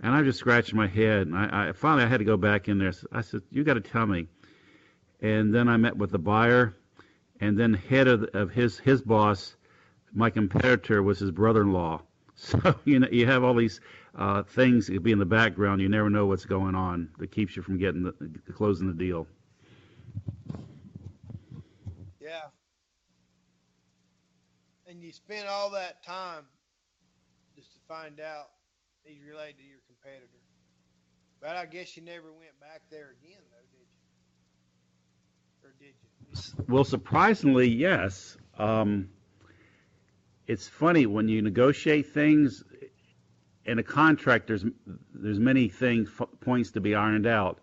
And I just scratched my head. And I finally I had to go back in there. I said, "You got to tell me." And then I met with the buyer, and then head of his boss, my competitor, was his brother-in-law. So you have all these things that could be in the background. You never know what's going on that keeps you from getting closing the deal. Yeah. And you spend all that time just to find out he's related to your competitor. But I guess you never went back there again, though, did you? Or did you? Well, surprisingly, yes. It's funny when you negotiate things in a contract. There's many things points to be ironed out,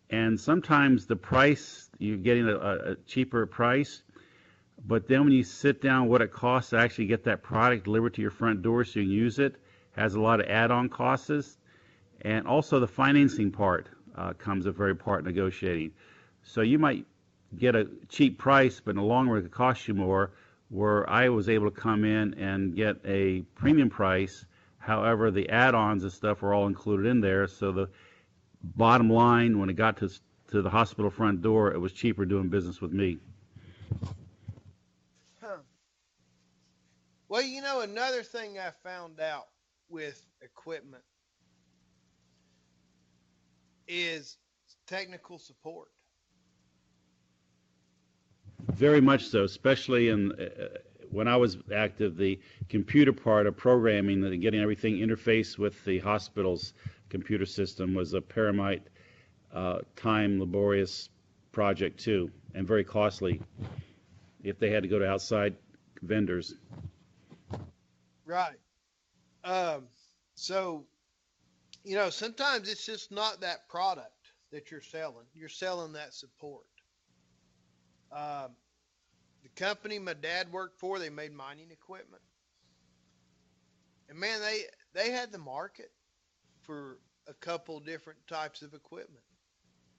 and sometimes the price you're getting a cheaper price, but then when you sit down, what it costs to actually get that product delivered to your front door so you can use it has a lot of add-on costs, and also the financing part comes a very part in negotiating. So you might get a cheap price, but in the long run it could cost you more. Where I was able to come in and get a premium price. However, the add-ons and stuff were all included in there. So the bottom line, when it got to the hospital front door, it was cheaper doing business with me. Huh. Well, another thing I found out with equipment is technical support. Very much so, especially when I was active, the computer part of programming and getting everything interfaced with the hospital's computer system was a paramount, time laborious project too, and very costly if they had to go to outside vendors. Right. So, sometimes it's just not that product that you're selling. You're selling that support. The company my dad worked for, they made mining equipment. And man, they had the market for a couple different types of equipment.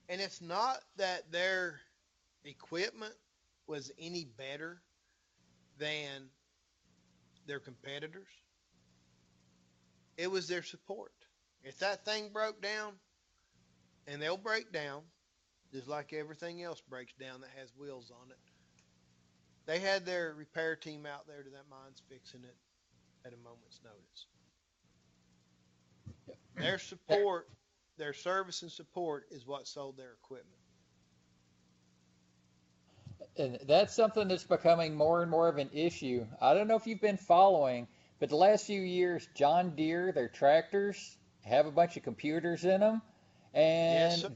And it's not that their equipment was any better than their competitors. It was their support. If that thing broke down, and they'll break down, just like everything else breaks down that has wheels on it, they had their repair team out there to that mine's fixing it at a moment's notice. Their support, their service and support is what sold their equipment. And that's something that's becoming more and more of an issue. I don't know if you've been following, but the last few years, John Deere, their tractors have a bunch of computers in them, Yes, and sir.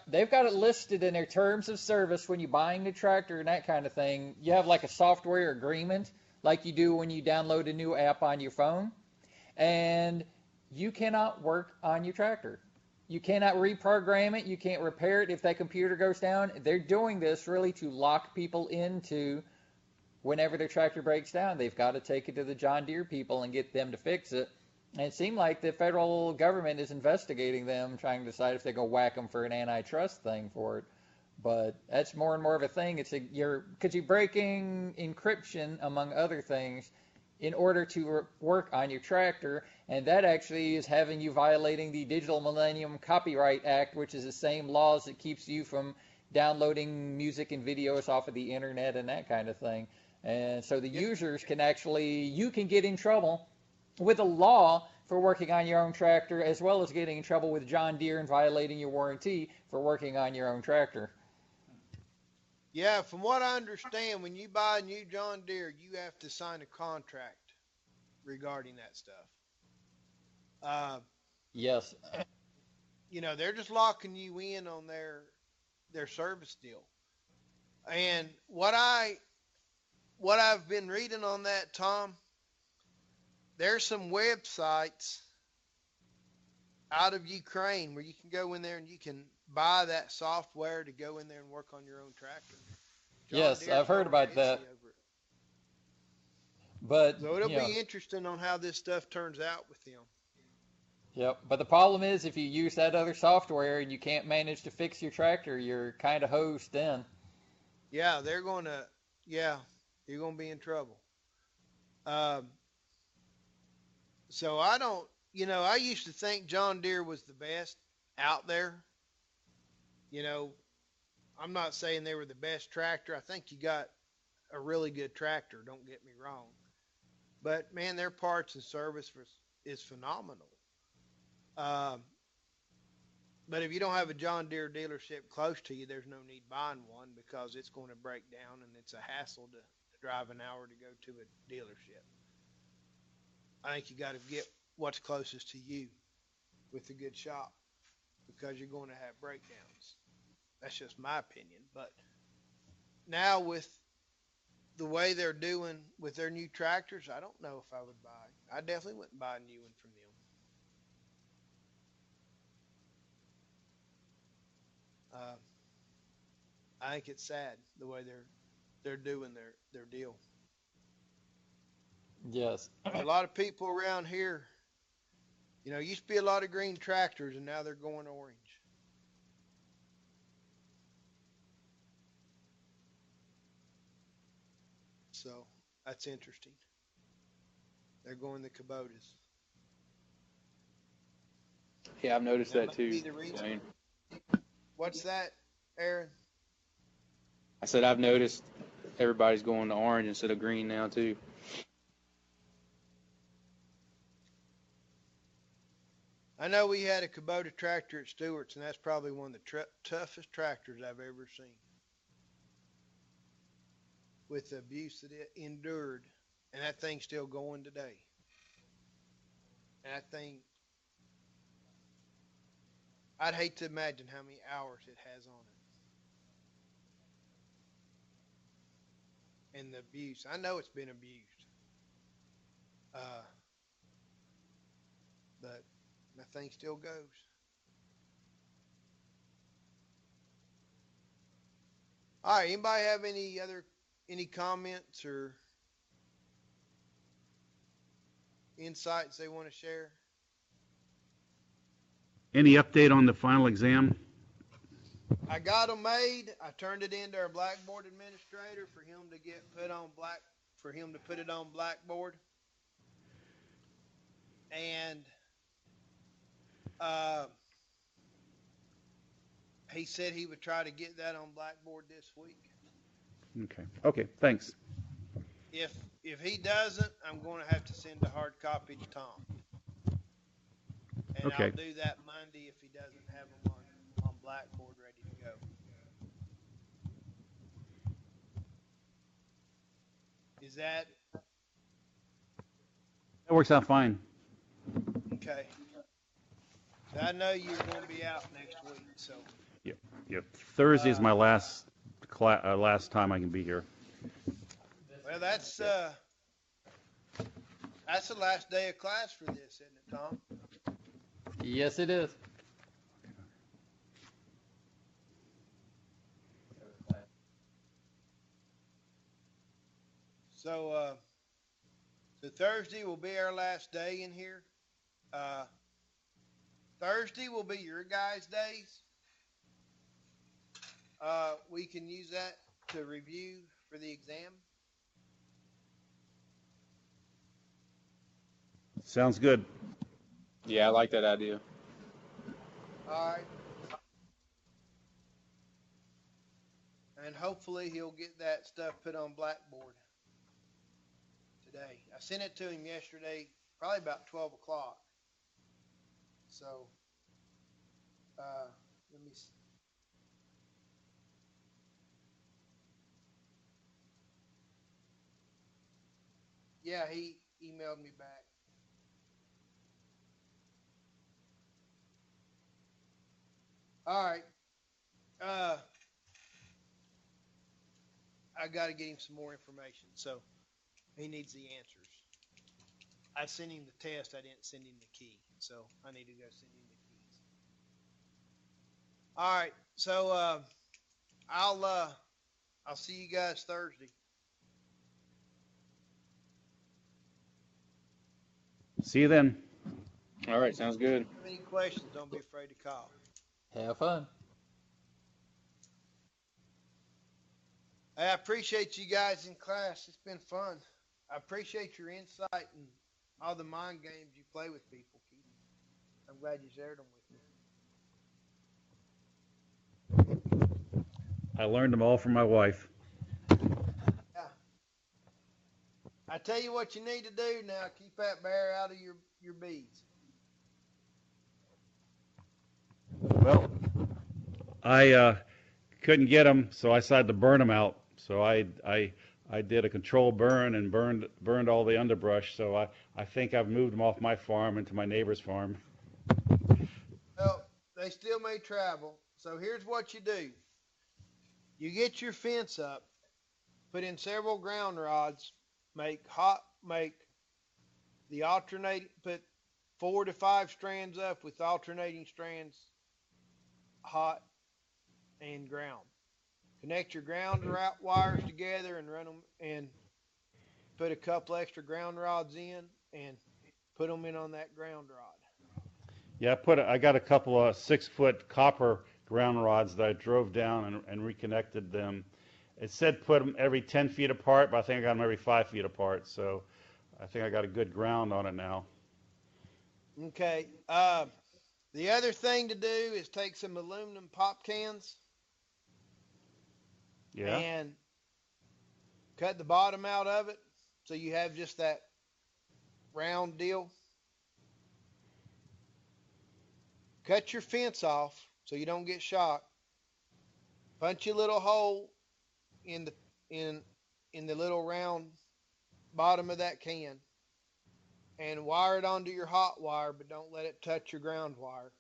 they've got it listed in their terms of service when you're buying the tractor and that kind of thing. You have like a software agreement, like you do when you download a new app on your phone, and you cannot work on your tractor. You cannot reprogram it. You can't repair it if that computer goes down. They're doing this really to lock people into whenever their tractor breaks down. They've got to take it to the John Deere people and get them to fix it. And it seemed like the federal government is investigating them, trying to decide if they're going to whack them for an antitrust thing for it. But that's more and more of a thing. Because you're breaking encryption, among other things, in order to work on your tractor, and that actually is having you violating the Digital Millennium Copyright Act, which is the same laws that keeps you from downloading music and videos off of the internet and that kind of thing. And so the users you can get in trouble with a law for working on your own tractor, as well as getting in trouble with John Deere and violating your warranty for working on your own tractor. Yeah, from what I understand, when you buy a new John Deere, you have to sign a contract regarding that stuff. Uh, Yes. they're just locking you in on their service deal. And what I've been reading on that, Tom, there's some websites out of Ukraine where you can go in there and you can buy that software to go in there and work on your own tractor. Yes, Deere's I've heard going about fancy that. over it. But, So it'll be interesting on how this stuff turns out with them. yep. But the problem is if you use that other software and you can't manage to fix your tractor, you're kind of hosed then. Yeah, yeah, you're going to be in trouble. Um, so I used to think John Deere was the best out there. You know, I'm not saying they were the best tractor. I think you got a really good tractor, don't get me wrong. But man, their parts and service is phenomenal. Um, but if you don't have a John Deere dealership close to you, there's no need buying one because it's going to break down and it's a hassle to drive an hour to go to a dealership. I think you got to get what's closest to you with a good shop because you're going to have breakdowns. That's just my opinion. But now with the way they're doing with their new tractors, I don't know if I would buy. I definitely wouldn't buy a new one from them. I think it's sad the way they're doing their deal. Yes. A lot of people around here, used to be a lot of green tractors, and now they're going orange. So that's interesting. They're going the Kubotas. Yeah, I've noticed That that may be too. the reason. Wayne. What's that, Aaron? I said I've noticed everybody's going to orange instead of green now too. I know we had a Kubota tractor at Stewart's, and that's probably one of the toughest tractors I've ever seen. With the abuse that it endured, and that thing's still going today. And that thing, I'd hate to imagine how many hours it has on it. And the abuse, I know it's been abused. But that thing still goes. All right, anybody have any comments or insights they want to share? Any update on the final exam? I got them made. I turned it into our Blackboard administrator for him to put it on Blackboard. And he said he would try to get that on Blackboard this week. Okay, thanks. If he doesn't, I'm going to have to send a hard copy to Tom. And Okay. I'll do that Monday if he doesn't have them on Blackboard ready to go. Is that That works out fine. okay? I know you're going to be out next week, so. Yep. Thursday is my last time I can be here. Well, that's the last day of class for this, isn't it, Tom? Yes, it is. So Thursday will be our last day in here. Thursday will be your guys' days. We can use that to review for the exam. Sounds good. Yeah, I like that idea. All right. And hopefully he'll get that stuff put on Blackboard today. I sent it to him yesterday, probably about 12 o'clock. So, let me see. Yeah, he emailed me back. All right. I got to get him some more information. So he needs the answers. I sent him the test. I didn't send him the key. So I need to go send him the keys. All right. So I'll I'll see you guys Thursday. See you then. All right, sounds good. If you have any questions, don't be afraid to call. Have fun. Hey, I appreciate you guys in class. It's been fun. I appreciate your insight and all the mind games you play with people, Keith. I'm glad you shared them with me. I learned them all from my wife. Yeah. I tell you what you need to do now. Keep that bear out of your beads. Well, I couldn't get them, so I decided to burn them out. So I did a controlled burn and burned all the underbrush. So I think I've moved them off my farm into my neighbor's farm. Well, they still may travel. So here's what you do. You get your fence up, put in several ground rods, put 4 to 5 strands up with alternating strands, hot and ground. Connect your ground wires together and run them, and put a couple extra ground rods in and put them in on that ground rod. Yeah, I got a couple of 6-foot copper ground rods that I drove down and reconnected them. It said put them every 10 feet apart, but I think I got them every 5 feet apart. So I think I got a good ground on it now. Okay. The other thing to do is take some aluminum pop cans. Yeah. And cut the bottom out of it so you have just that round deal. Cut your fence off so you don't get shocked. Punch a little hole in the little round bottom of that can and wire it onto your hot wire, but don't let it touch your ground wire.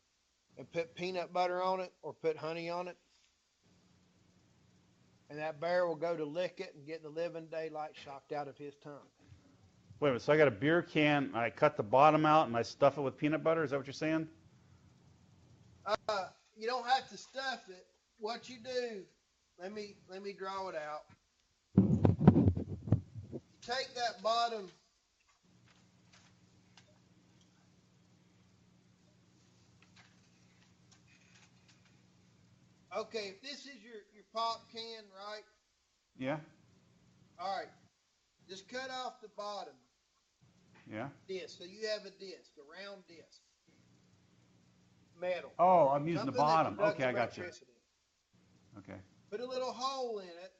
And put peanut butter on it or put honey on it. And that bear will go to lick it and get the living daylight shocked out of his tongue. Wait a minute, so I got a beer can, I cut the bottom out and I stuff it with peanut butter? Is that what you're saying? You don't have to stuff it. What you do, let me draw it out. You take that bottom. Okay, if this is your pop can, right? Yeah. All right. Just cut off the bottom. Yeah. Disc. So you have a disc, a round disc. Metal. Oh, I'm using the Something that bottom. conducts Okay, I got you. electricity. Okay. Put a little hole in it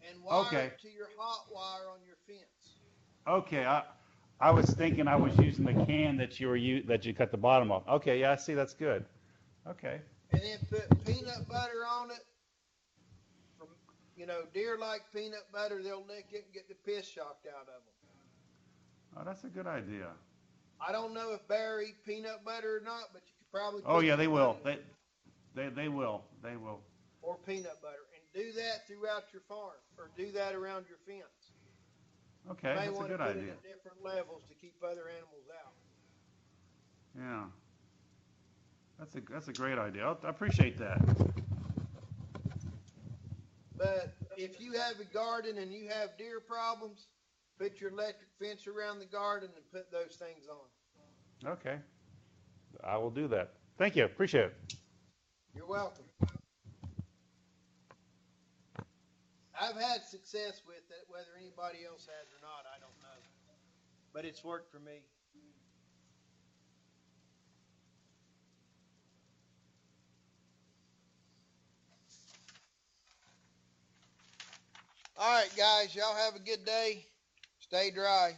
and wire it to your hot wire on your fence. Okay, I was thinking I was using the can that you cut the bottom off. Okay, yeah, I see, that's good. Okay. And then put peanut butter on it. Deer like peanut butter. They'll lick it and get the piss shocked out of them. Oh, that's a good idea. I don't know if bear eat peanut butter or not, but you could probably. Oh yeah, they will. They will. They will. Or peanut butter, and do that throughout your farm, or do that around your fence. Okay, that's a good idea. You may want to put it at different levels to keep other animals out. Yeah. That's a great idea. I appreciate that. But if you have a garden and you have deer problems, put your electric fence around the garden and put those things on. Okay. I will do that. Thank you. Appreciate it. You're welcome. I've had success with it. Whether anybody else has or not, I don't know. But it's worked for me. All right, guys. Y'all have a good day. Stay dry.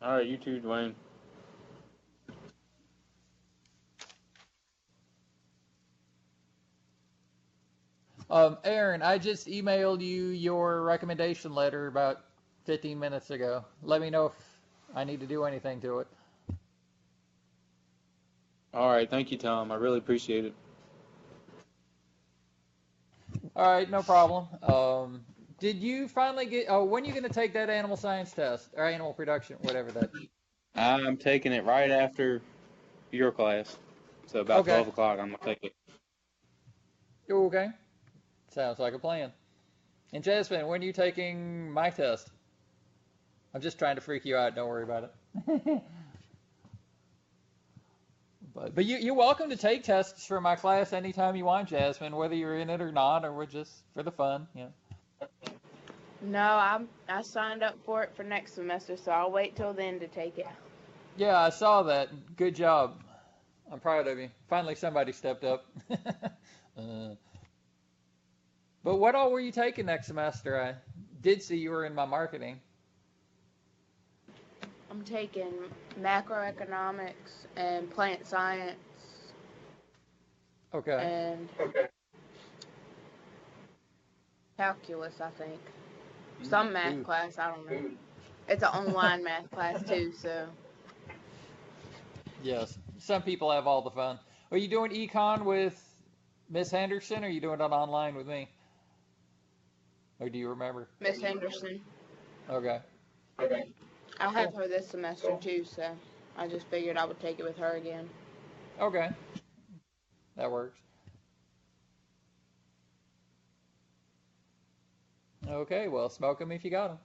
All right, you too, Dwayne. Aaron, I just emailed you your recommendation letter about 15 minutes ago. Let me know if I need to do anything to it. All right, thank you, Tom. I really appreciate it. All right, no problem. Did you finally get? Oh, when are you going to take that animal science test or animal production, whatever that? I'm taking it right after your class. So about Okay. 12 o'clock, I'm gonna take it. Okay. Sounds like a plan. And Jasmine, when are you taking my test? I'm just trying to freak you out. Don't worry about it. But you're welcome to take tests for my class anytime you want, Jasmine, whether you're in it or not, or we're just for the fun. Yeah. No, I signed up for it for next semester, so I'll wait till then to take it. Yeah, I saw that. Good job. I'm proud of you. Finally, somebody stepped up. But what all were you taking next semester? I did see you were in my marketing. I'm taking macroeconomics and plant science Okay. and calculus, I think. Some math Ooh. class, I don't know. It's an online math class too, so Yes. Some people have all the fun. Are you doing econ with Miss Henderson, or are you doing it online with me? Or do you remember? Miss Henderson. Okay. I'll have her this semester too, so I just figured I would take it with her again. Okay. That works. Okay, well, smoke 'em if you got 'em.